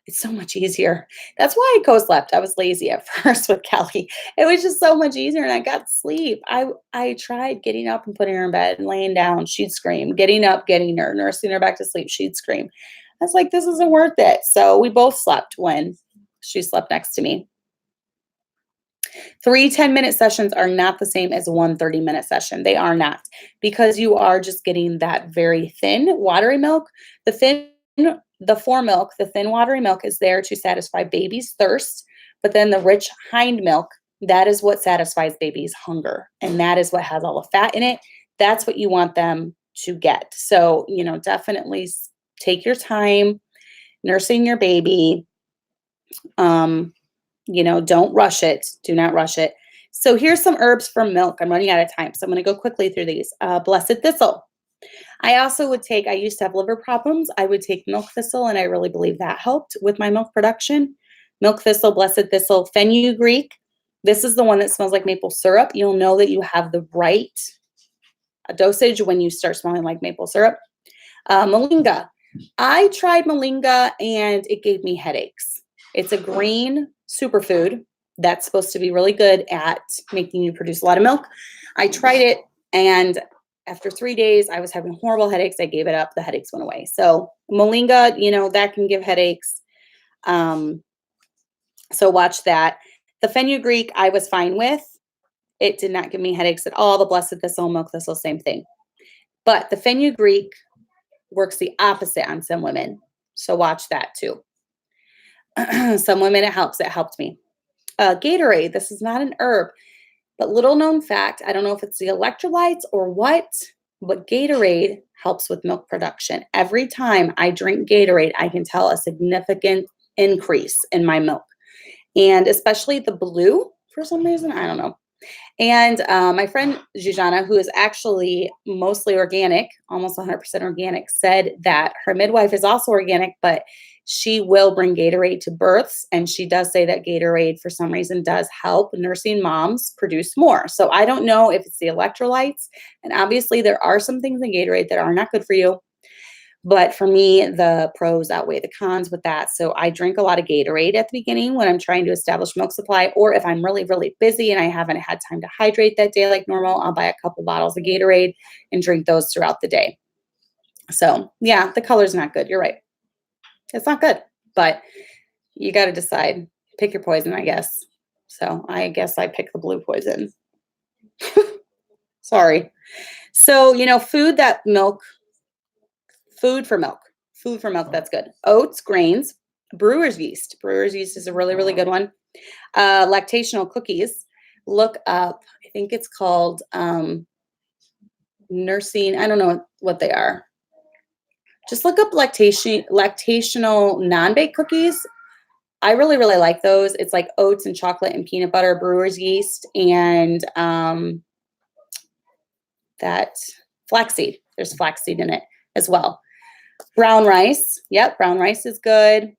Speaker 1: It's so much easier. That's why I co-slept. I was lazy at first with Kelly. It was just so much easier, and I got sleep. I tried getting up and putting her in bed and laying down. She'd scream. Getting up, getting her, nursing her back to sleep. She'd scream. I was like, this isn't worth it. So we both slept when she slept next to me. 3 10-minute sessions are not the same as 1 30-minute session. They are not, because you are just getting that very thin, watery milk. The thin watery milk is there to satisfy baby's thirst, but then the rich hind milk, that is what satisfies baby's hunger, and that is what has all the fat in it. That's what you want them to get. So, definitely take your time nursing your baby. Don't rush it. Do not rush it. So here's some herbs for milk. I'm running out of time, so I'm going to go quickly through these. Blessed thistle. I used to have liver problems. I would take milk thistle, and I really believe that helped with my milk production. Milk thistle, blessed thistle, fenugreek. This is the one that smells like maple syrup. You'll know that you have the right dosage when you start smelling like maple syrup. Moringa. I tried moringa, and it gave me headaches. It's a green superfood that's supposed to be really good at making you produce a lot of milk. I tried it, and after 3 days, I was having horrible headaches. I gave it up. The headaches went away. So moringa, that can give headaches. So watch that. The fenugreek, I was fine with. It did not give me headaches at all. The blessed thistle, milk thistle, same thing. But the fenugreek works the opposite on some women. So watch that too. Some women, it helps. It helped me. Gatorade. This is not an herb. But little known fact, I don't know if it's the electrolytes or what, but Gatorade helps with milk production. Every time I drink Gatorade, I can tell a significant increase in my milk. And especially the blue, for some reason, I don't know. And my friend Jujana, who is actually mostly organic, almost 100% organic, said that her midwife is also organic, but she will bring Gatorade to births. And she does say that Gatorade, for some reason, does help nursing moms produce more. So I don't know if it's the electrolytes. And obviously, there are some things in Gatorade that are not good for you. But for me, the pros outweigh the cons with that. So I drink a lot of Gatorade at the beginning when I'm trying to establish milk supply, or if I'm really, really busy and I haven't had time to hydrate that day like normal, I'll buy a couple bottles of Gatorade and drink those throughout the day. So yeah, the color's not good. You're right. It's not good, but you got to decide. Pick your poison, I guess. So I guess I pick the blue poison. Sorry. So, food for milk, that's good. Oats, grains, brewer's yeast. Brewer's yeast is a really, really good one. Lactational cookies. Look up, I think it's called nursing. I don't know what they are. Just look up lactational non-baked cookies. I really, really like those. It's like oats and chocolate and peanut butter, brewer's yeast, and that flaxseed. There's flaxseed in it as well. Brown rice. Yep, brown rice is good.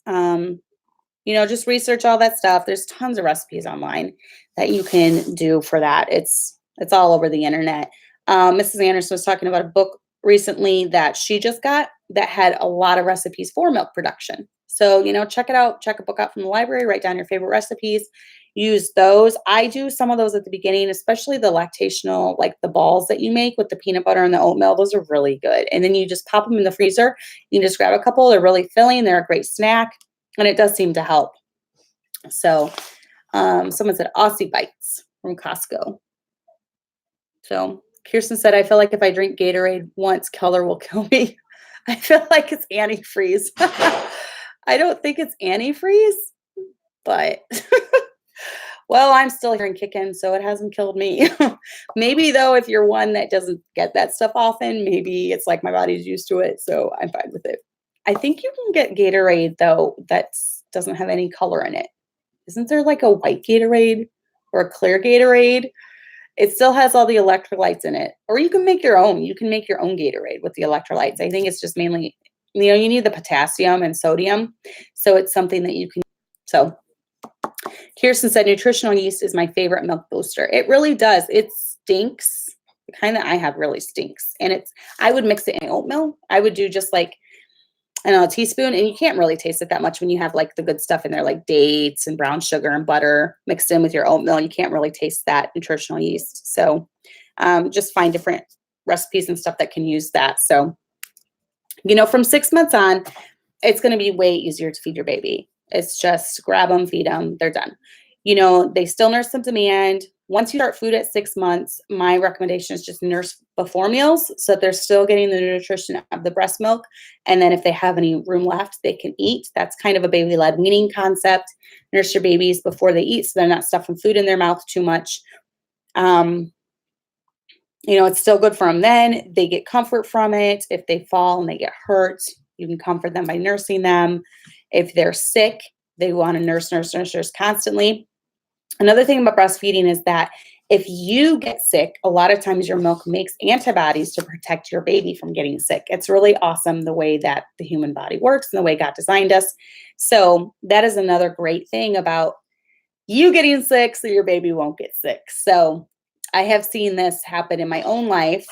Speaker 1: Just research all that stuff. There's tons of recipes online that you can do for that. It's all over the internet. Mrs. Anderson was talking about a book recently that she just got that had a lot of recipes for milk production. So, check it out. Check a book out from the library, write down your favorite recipes, use those. I do some of those at the beginning, especially the lactational, like the balls that you make with the peanut butter and the oatmeal. Those are really good. And then you just pop them in the freezer. You can just grab a couple. They're really filling. They're a great snack. And it does seem to help. So, someone said Aussie Bites from Costco. So Kirsten said, I feel like if I drink Gatorade once, color will kill me. I feel like it's antifreeze. I don't think it's antifreeze, but well, I'm still here and kicking, so it hasn't killed me. Maybe though, if you're one that doesn't get that stuff often, maybe it's like my body's used to it, so I'm fine with it. I think you can get Gatorade though that doesn't have any color in it. Isn't there like a white Gatorade or a clear Gatorade? It still has all the electrolytes in it. Or you can make your own. You can make your own Gatorade with the electrolytes. I think it's just mainly, you need the potassium and sodium. So it's something that you can. So Kirsten said, nutritional yeast is my favorite milk booster. It really does. It stinks. The kind that I have really stinks. And I would mix it in oatmeal. I would do just like, I don't know, a teaspoon, and you can't really taste it that much when you have like the good stuff in there, like dates and brown sugar and butter mixed in with your oatmeal. You can't really taste that nutritional yeast. So just find different recipes and stuff that can use that. So, from 6 months on, it's going to be way easier to feed your baby. It's just grab them, feed them, they're done. They still nurse on demand. Once you start food at 6 months, my recommendation is just nurse before meals so that they're still getting the nutrition of the breast milk. And then if they have any room left, they can eat. That's kind of a baby-led weaning concept. Nurse your babies before they eat so they're not stuffing food in their mouth too much. It's still good for them then. They get comfort from it. If they fall and they get hurt, you can comfort them by nursing them. If they're sick, they want to nurse constantly. Another thing about breastfeeding is that if you get sick, a lot of times your milk makes antibodies to protect your baby from getting sick. It's really awesome the way that the human body works and the way God designed us. So that is another great thing about you getting sick so your baby won't get sick. So I have seen this happen in my own life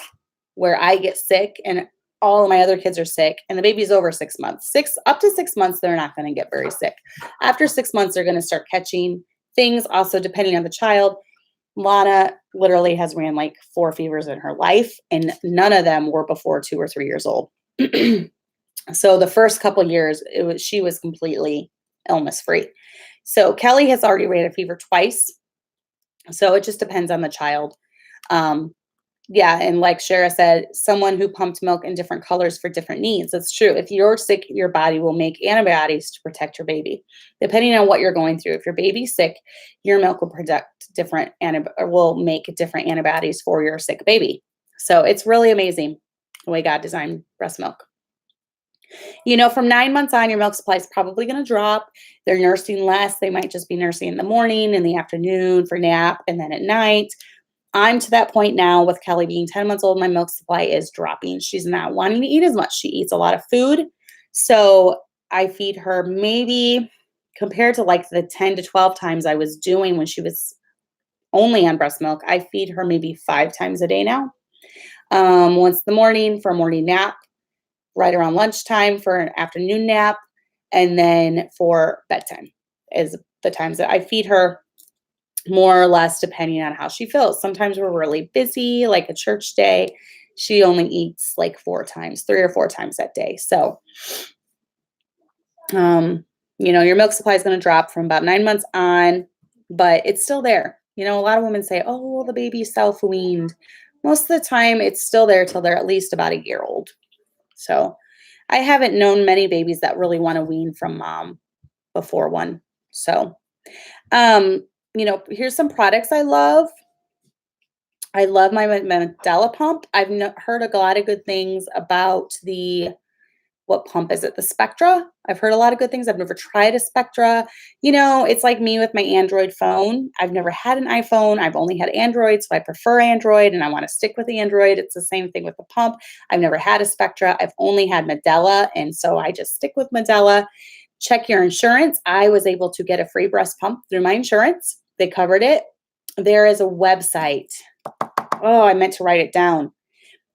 Speaker 1: where I get sick and all of my other kids are sick and the baby's over 6 months. Up to 6 months, they're not going to get very sick. After 6 months, they're going to start catching things, also depending on the child. Lana literally has ran like 4 fevers in her life, and none of them were before 2 or 3 years old. So the first couple years, she was completely illness free. So Kelly has already ran a fever twice. So it just depends on the child. Yeah, and like Shara said, someone who pumped milk in different colors for different needs. That's true. If you're sick, your body will make antibodies to protect your baby, depending on what you're going through. If your baby's sick, your milk will will make different antibodies for your sick baby. So it's really amazing the way God designed breast milk. From 9 months on, your milk supply is probably going to drop. They're nursing less. They might just be nursing in the morning, in the afternoon for nap, and then at night. I'm to that point now with Kelly being 10 months old. My milk supply is dropping. She's not wanting to eat as much. She eats a lot of food. So I feed her maybe compared to like the 10 to 12 times I was doing when she was only on breast milk, I feed her maybe 5 times a day now. Once in the morning for a morning nap, right around lunchtime for an afternoon nap, and then for bedtime is the times that I feed her, more or less depending on how she feels. Sometimes we're really busy, like a church day. She only eats like 3 or 4 times that day. So, your milk supply is going to drop from about 9 months on, but it's still there. A lot of women say, oh, well, the baby's self-weaned. Most of the time, it's still there till they're at least about a year old. So I haven't known many babies that really want to wean from mom before one. So, here's some products I love. I love my Medela pump. I've heard a lot of good things about what pump is it? The Spectra. I've heard a lot of good things. I've never tried a Spectra. It's like me with my Android phone. I've never had an iPhone. I've only had Android, so I prefer Android and I want to stick with Android. It's the same thing with the pump. I've never had a Spectra. I've only had Medela, and so I just stick with Medela. Check your insurance. I was able to get a free breast pump through my insurance. They covered it. There is a website. Oh, I meant to write it down.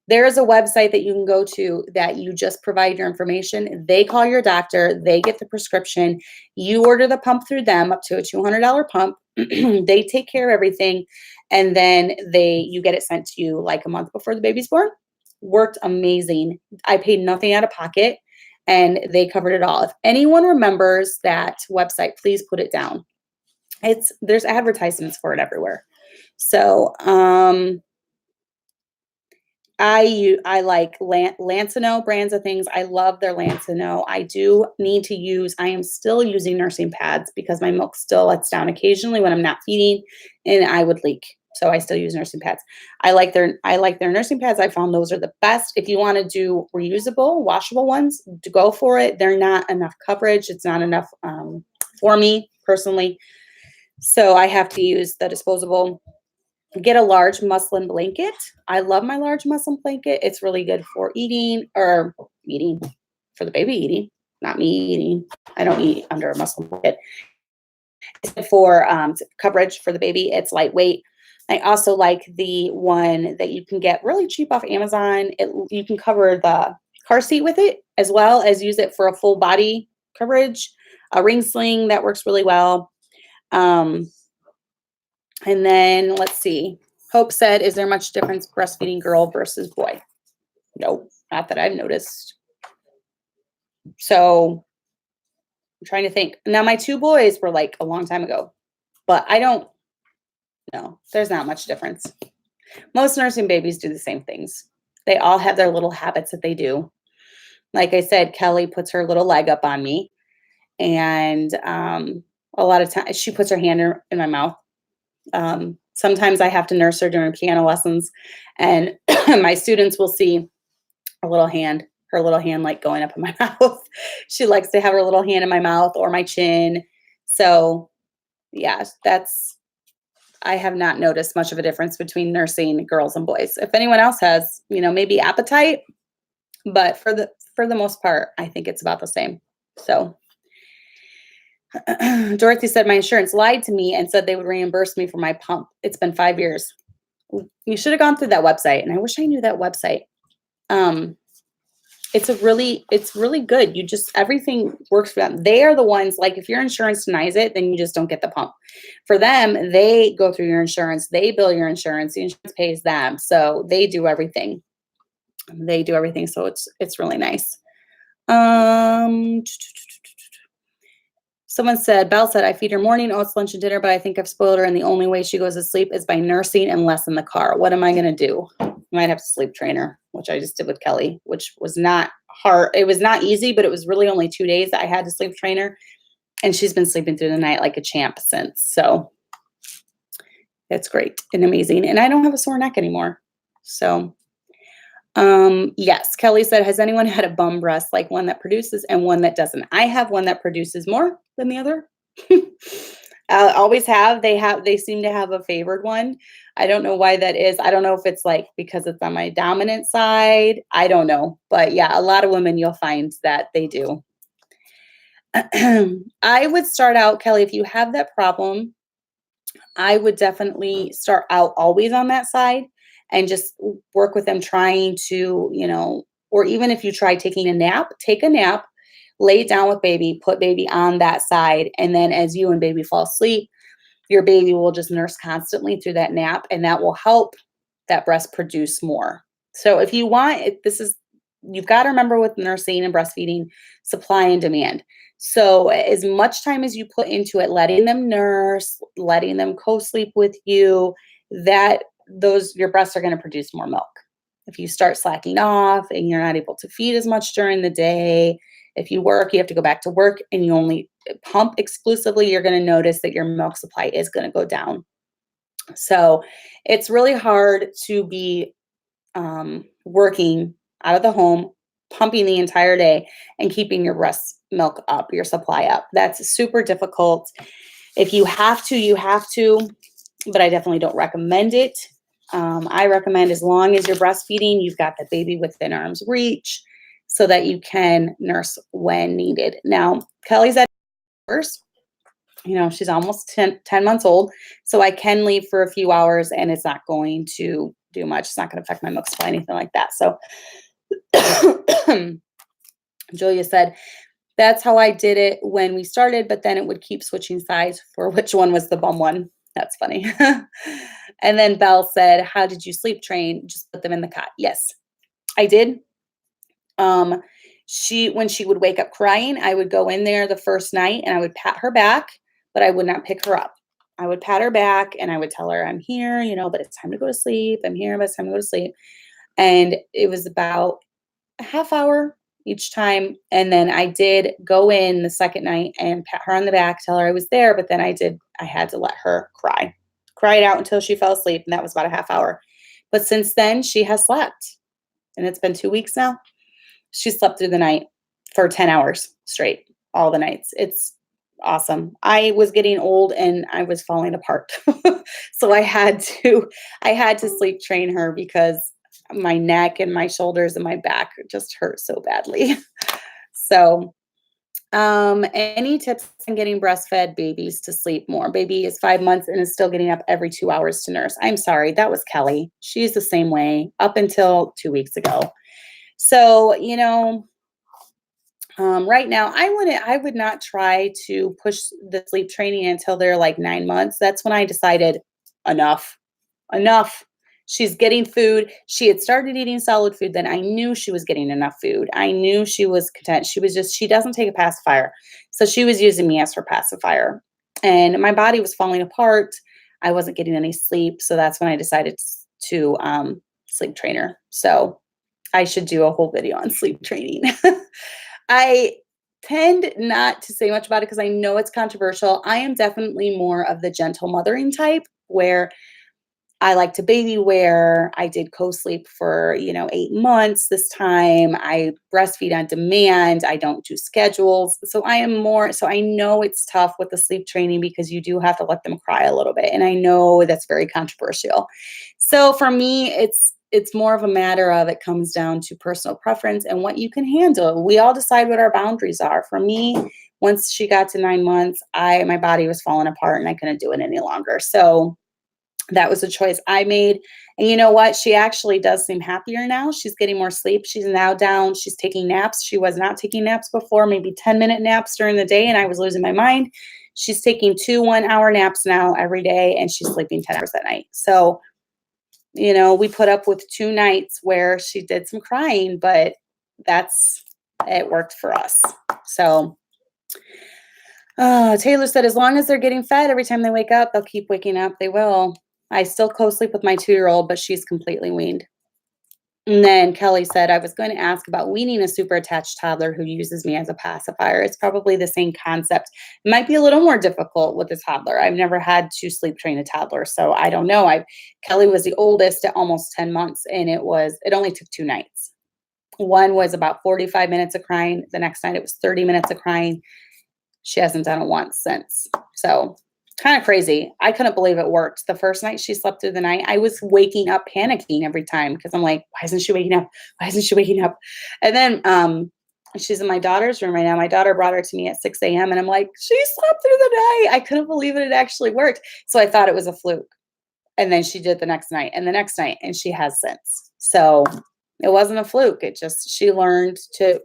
Speaker 1: There is a website that you can go to that you just provide your information. They call your doctor, they get the prescription. You order the pump through them up to a $200 pump. They take care of everything. And then you get it sent to you like a month before the baby's born. Worked amazing. I paid nothing out of pocket and they covered it all. If anyone remembers that website, please put it down. There's advertisements for it everywhere. So, I like Lancino brands of things. I love their Lancino. I am still using nursing pads because my milk still lets down occasionally when I'm not feeding and I would leak. So I still use nursing pads. I like their nursing pads. I found those are the best. If you want to do reusable, washable ones, to go for it. They're not enough coverage. It's not enough for me personally. So I have to use the disposable. Get a large muslin blanket. I love my large muslin blanket. It's really good for eating for the baby eating, not me eating. I don't eat under a muslin blanket. It's good for coverage for the baby. It's lightweight. I also like the one that you can get really cheap off Amazon. You can cover the car seat with it as well as use it for a full body coverage. A ring sling that works really well. And then let's see. Hope said, is there much difference breastfeeding girl versus boy? No, not that I've noticed. So I'm trying to think. Now my 2 boys were like a long time ago, but I don't know. There's not much difference. Most nursing babies do the same things. They all have their little habits that they do. Like I said, Kelly puts her little leg up on me, and a lot of times she puts her hand in my mouth. Sometimes I have to nurse her during piano lessons, and my students will see her little hand like going up in my mouth. She likes to have her little hand in my mouth or my chin. So yeah, I have not noticed much of a difference between nursing girls and boys. If anyone else has, maybe appetite, but for the most part, I think it's about the same. So Dorothy said, my insurance lied to me and said they would reimburse me for my pump. It's been 5 years. You should have gone through that website. And I wish I knew that website. It's really good. Everything works for them. They are the ones, like if your insurance denies it, then you just don't get the pump. For them, they go through your insurance. They bill your insurance. The insurance pays them. So they do everything. So it's really nice. Someone said, Belle said, I feed her morning oats, lunch, and dinner, but I think I've spoiled her, and the only way she goes to sleep is by nursing and less in the car. What am I going to do? I might have to sleep train her, which I just did with Kelly, which was not hard. It was not easy, but it was really only 2 days that I had to sleep train her, and she's been sleeping through the night like a champ since. So it's great and amazing, and I don't have a sore neck anymore. So yes, Kelly said, has anyone had a bum breast, like one that produces and one that doesn't? I have one that produces more than the other. Always have. They seem to have a favored one. I don't know why that is. I don't know if it's like because it's on my dominant side. I don't know. But yeah, a lot of women you'll find that they do. I would start out, Kelly, if you have that problem, I would definitely start out always on that side and just work with them trying to, or even if you try taking a nap, take a nap, lay down with baby, put baby on that side. And then as you and baby fall asleep, your baby will just nurse constantly through that nap, and that will help that breast produce more. So if you want, you've got to remember with nursing and breastfeeding, supply and demand. So as much time as you put into it, letting them nurse, letting them co-sleep with you, your breasts are going to produce more milk. If you start slacking off and you're not able to feed as much during the day, if you work, you have to go back to work and you only pump exclusively, you're going to notice that your milk supply is going to go down. So it's really hard to be working out of the home, pumping the entire day and keeping your breast milk up, your supply up. That's super difficult. If you have to, you have to, but I definitely don't recommend it. I recommend as long as you're breastfeeding, you've got the baby within arm's reach so that you can nurse when needed. Now, Kelly's at hours. She's almost 10 months old, so I can leave for a few hours and it's not going to do much. It's not going to affect my milk supply, anything like that. So Julia said, that's how I did it when we started, but then it would keep switching sides for which one was the bum one. That's funny. And then Belle said, how did you sleep train? Just put them in the cot. Yes, I did. When she would wake up crying, I would go in there the first night and I would pat her back, but I would not pick her up. I would pat her back and I would tell her, I'm here, but it's time to go to sleep. I'm here, but it's time to go to sleep. And it was about a half hour each time. And then I did go in the second night and pat her on the back, tell her I was there. But then I had to let her cry it out until she fell asleep. And that was about a half hour. But since then she has slept, and it's been 2 weeks now. She slept through the night for 10 hours straight, all the nights. It's awesome. I was getting old and I was falling apart. So I had to sleep train her because my neck and my shoulders and my back just hurt so badly. So, any tips on getting breastfed babies to sleep more? Baby is 5 months and is still getting up every 2 hours to nurse. I'm sorry, that was Kelly. She's the same way up until 2 weeks ago. So, right now I would not try to push the sleep training until they're like 9 months. That's when I decided enough. She's getting food. She had started eating solid food. Then I knew she was getting enough food. I knew she was content. She doesn't take a pacifier. So she was using me as her pacifier. And my body was falling apart. I wasn't getting any sleep. So that's when I decided to sleep train her. So I should do a whole video on sleep training. I tend not to say much about it because I know it's controversial. I am definitely more of the gentle mothering type where I like to baby wear. I did co-sleep for, 8 months this time. I breastfeed on demand. I don't do schedules. So I know it's tough with the sleep training because you do have to let them cry a little bit. And I know that's very controversial. So for me, it's more of a matter of it comes down to personal preference and what you can handle. We all decide what our boundaries are. For me, once she got to 9 months, my body was falling apart and I couldn't do it any longer. So that was a choice I made. And you know what? She actually does seem happier now. She's getting more sleep. She's now down. She's taking naps. She was not taking naps before, maybe 10-minute naps during the day, and I was losing my mind. She's taking 2 1-hour naps now every day, and she's sleeping 10 hours at night. So, we put up with 2 nights where she did some crying, but it worked for us. So, Taylor said, as long as they're getting fed every time they wake up, they'll keep waking up. They will. I still co-sleep with my 2-year-old, but she's completely weaned. And then Kelly said, I was going to ask about weaning a super attached toddler who uses me as a pacifier. It's probably the same concept. It might be a little more difficult with a toddler. I've never had to sleep train a toddler, so I don't know. Kelly was the oldest at almost 10 months, and it only took 2 nights. One was about 45 minutes of crying. The next night it was 30 minutes of crying. She hasn't done it once since. So kind of crazy. I couldn't believe it worked. The first night she slept through the night, I was waking up panicking every time because I'm like, why isn't she waking up? Why isn't she waking up? And then she's in my daughter's room right now. My daughter brought her to me at 6 a.m. and I'm like, she slept through the night. I couldn't believe it actually worked. So I thought it was a fluke. And then she did the next night and the next night, and she has since. So it wasn't a fluke. She learned to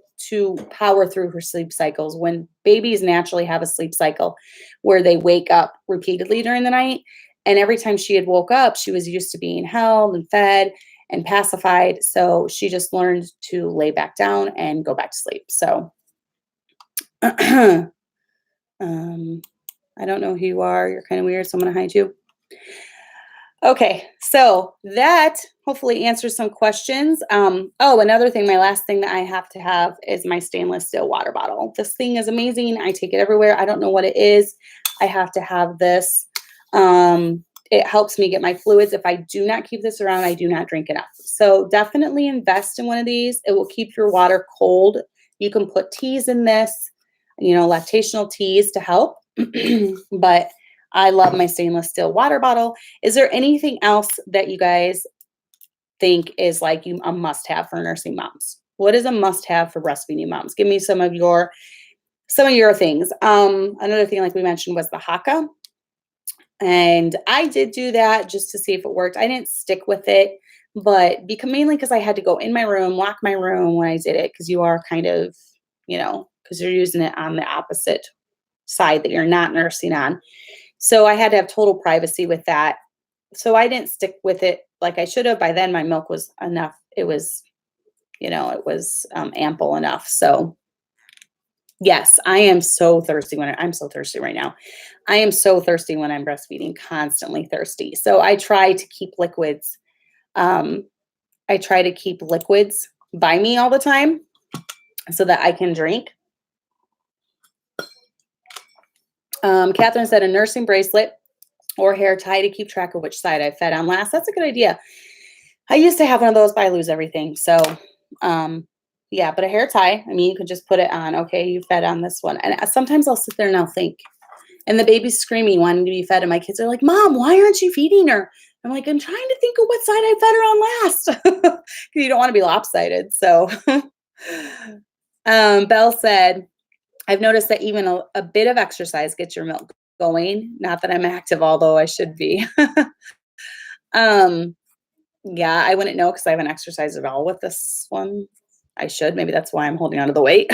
Speaker 1: power through her sleep cycles. When babies naturally have a sleep cycle where they wake up repeatedly during the night, and every time she had woke up, she was used to being held and fed and pacified. So she just learned to lay back down and go back to sleep. So I don't know who you are. You're kind of weird, so I'm going to hide you. Okay, so that hopefully answers some questions. Another thing, my last thing that I have to have is my stainless steel water bottle. This thing is amazing. I take it everywhere. I don't know what it is. I have to have this. It helps me get my fluids. If I do not keep this around, I do not drink enough. So definitely invest in one of these. It will keep your water cold. You can put teas in this, lactational teas to help. But I love my stainless steel water bottle. Is there anything else that you guys think is like a must-have for nursing moms? What is a must-have for breastfeeding moms? Give me some of your things. Another thing, like we mentioned, was the Haka. And I did do that just to see if it worked. I didn't stick with it. but mainly because I had to go in my room, lock my room when I did it, because you are kind of, because you're using it on the opposite side that you're not nursing on. So I had to have total privacy with that. So I didn't stick with it like I should have. By then, my milk was enough. It was, ample enough. So yes, I am so thirsty I'm so thirsty right now. I am so thirsty when I'm breastfeeding, constantly thirsty. So I try to keep liquids. Um, I try to keep liquids by me all the time so that I can drink. Catherine said a nursing bracelet or hair tie to keep track of which side I fed on last. That's a good idea. I used to have one of those, but I lose everything. So, yeah, but a hair tie, I mean, you could just put it on. Okay, you fed on this one. And sometimes I'll sit there and I'll think, and the baby's screaming, wanting to be fed. And my kids are like, Mom, why aren't you feeding her? I'm like, I'm trying to think of what side I fed her on last. Because you don't want to be lopsided. So, Belle said, I've noticed that even a bit of exercise gets your milk going. Not that I'm active, although I should be. um, yeah, I wouldn't know because I haven't exercised at all with this one. I should. Maybe that's why I'm holding on to the weight.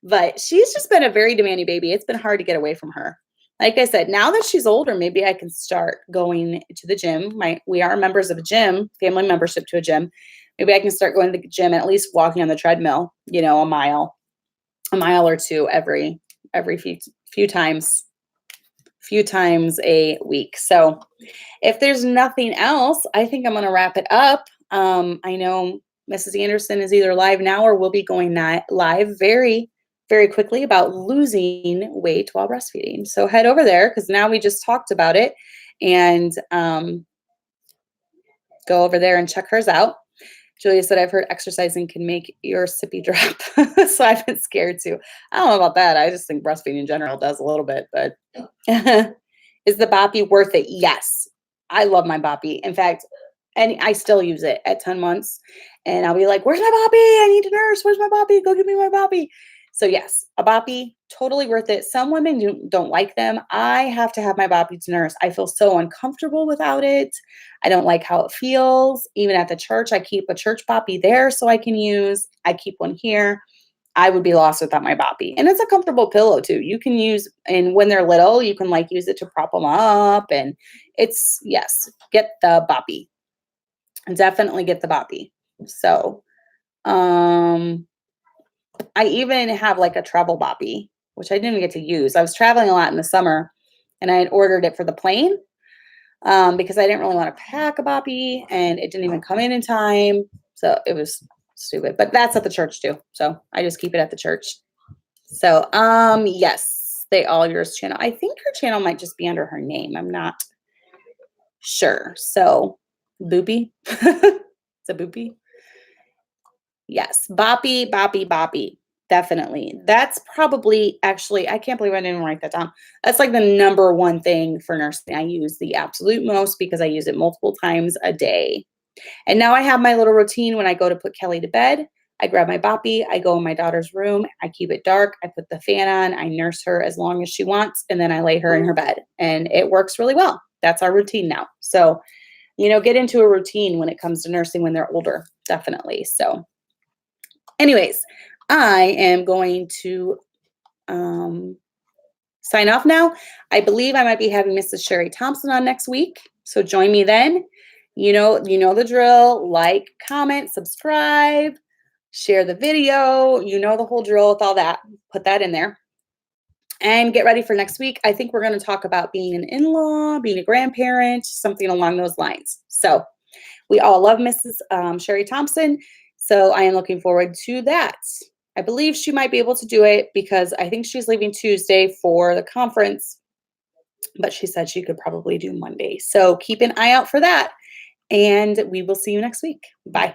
Speaker 1: But she's just been a very demanding baby. It's been hard to get away from her. Like I said, now that she's older, maybe I can start going to the gym. We are members of a gym, family membership to a gym. Maybe I can start going to the gym and at least walking on the treadmill, a mile or two every few times a week. So if there's nothing else, I think I'm going to wrap it up. I know Mrs. Anderson is either live now or will be going live very, very quickly about losing weight while breastfeeding. So head over there because now we just talked about it, and go over there and check hers out. Julia said, I've heard exercising can make your sippy drop. So I've been scared too. I don't know about that. I just think breastfeeding in general does a little bit, but is the boppy worth it? Yes. I love my boppy. In fact, and I still use it at 10 months. And I'll be like, where's my boppy? I need to nurse. Where's my boppy? Go give me my boppy. So yes, a boppy, totally worth it. Some women don't like them. I have to have my boppy to nurse. I feel so uncomfortable without it. I don't like how it feels. Even at the church, I keep a church boppy there so I can use. I keep one here. I would be lost without my boppy. And it's a comfortable pillow too. You can use, and when they're little, you can use it to prop them up. And yes, get the boppy. Definitely get the boppy. So, I even have a travel boppy, which I didn't even get to use. I was traveling a lot in the summer and I had ordered it for the plane because I didn't really want to pack a boppy and it didn't even come in time. So it was stupid, but that's at the church too. So I just keep it at the church. So, yes, they all yours channel. I think her channel might just be under her name. I'm not sure. So Boopy. It's a Boopy. Yes. Boppy, boppy, boppy. Definitely. That's probably actually, I can't believe I didn't write that down. That's the number one thing for nursing. I use the absolute most because I use it multiple times a day. And now I have my little routine when I go to put Kelly to bed. I grab my boppy, I go in my daughter's room, I keep it dark, I put the fan on, I nurse her as long as she wants, and then I lay her in her bed. And it works really well. That's our routine now. So, get into a routine when it comes to nursing when they're older, definitely. So anyways, I am going to sign off now. I believe I might be having Mrs. Sherry Thompson on next week. So join me then. You know the drill. Like, comment, subscribe, share the video. You know the whole drill with all that. Put that in there. And get ready for next week. I think we're going to talk about being an in-law, being a grandparent, something along those lines. So we all love Mrs. Sherry Thompson. So I am looking forward to that. I believe she might be able to do it because I think she's leaving Tuesday for the conference, but she said she could probably do Monday. So keep an eye out for that. And we will see you next week. Bye.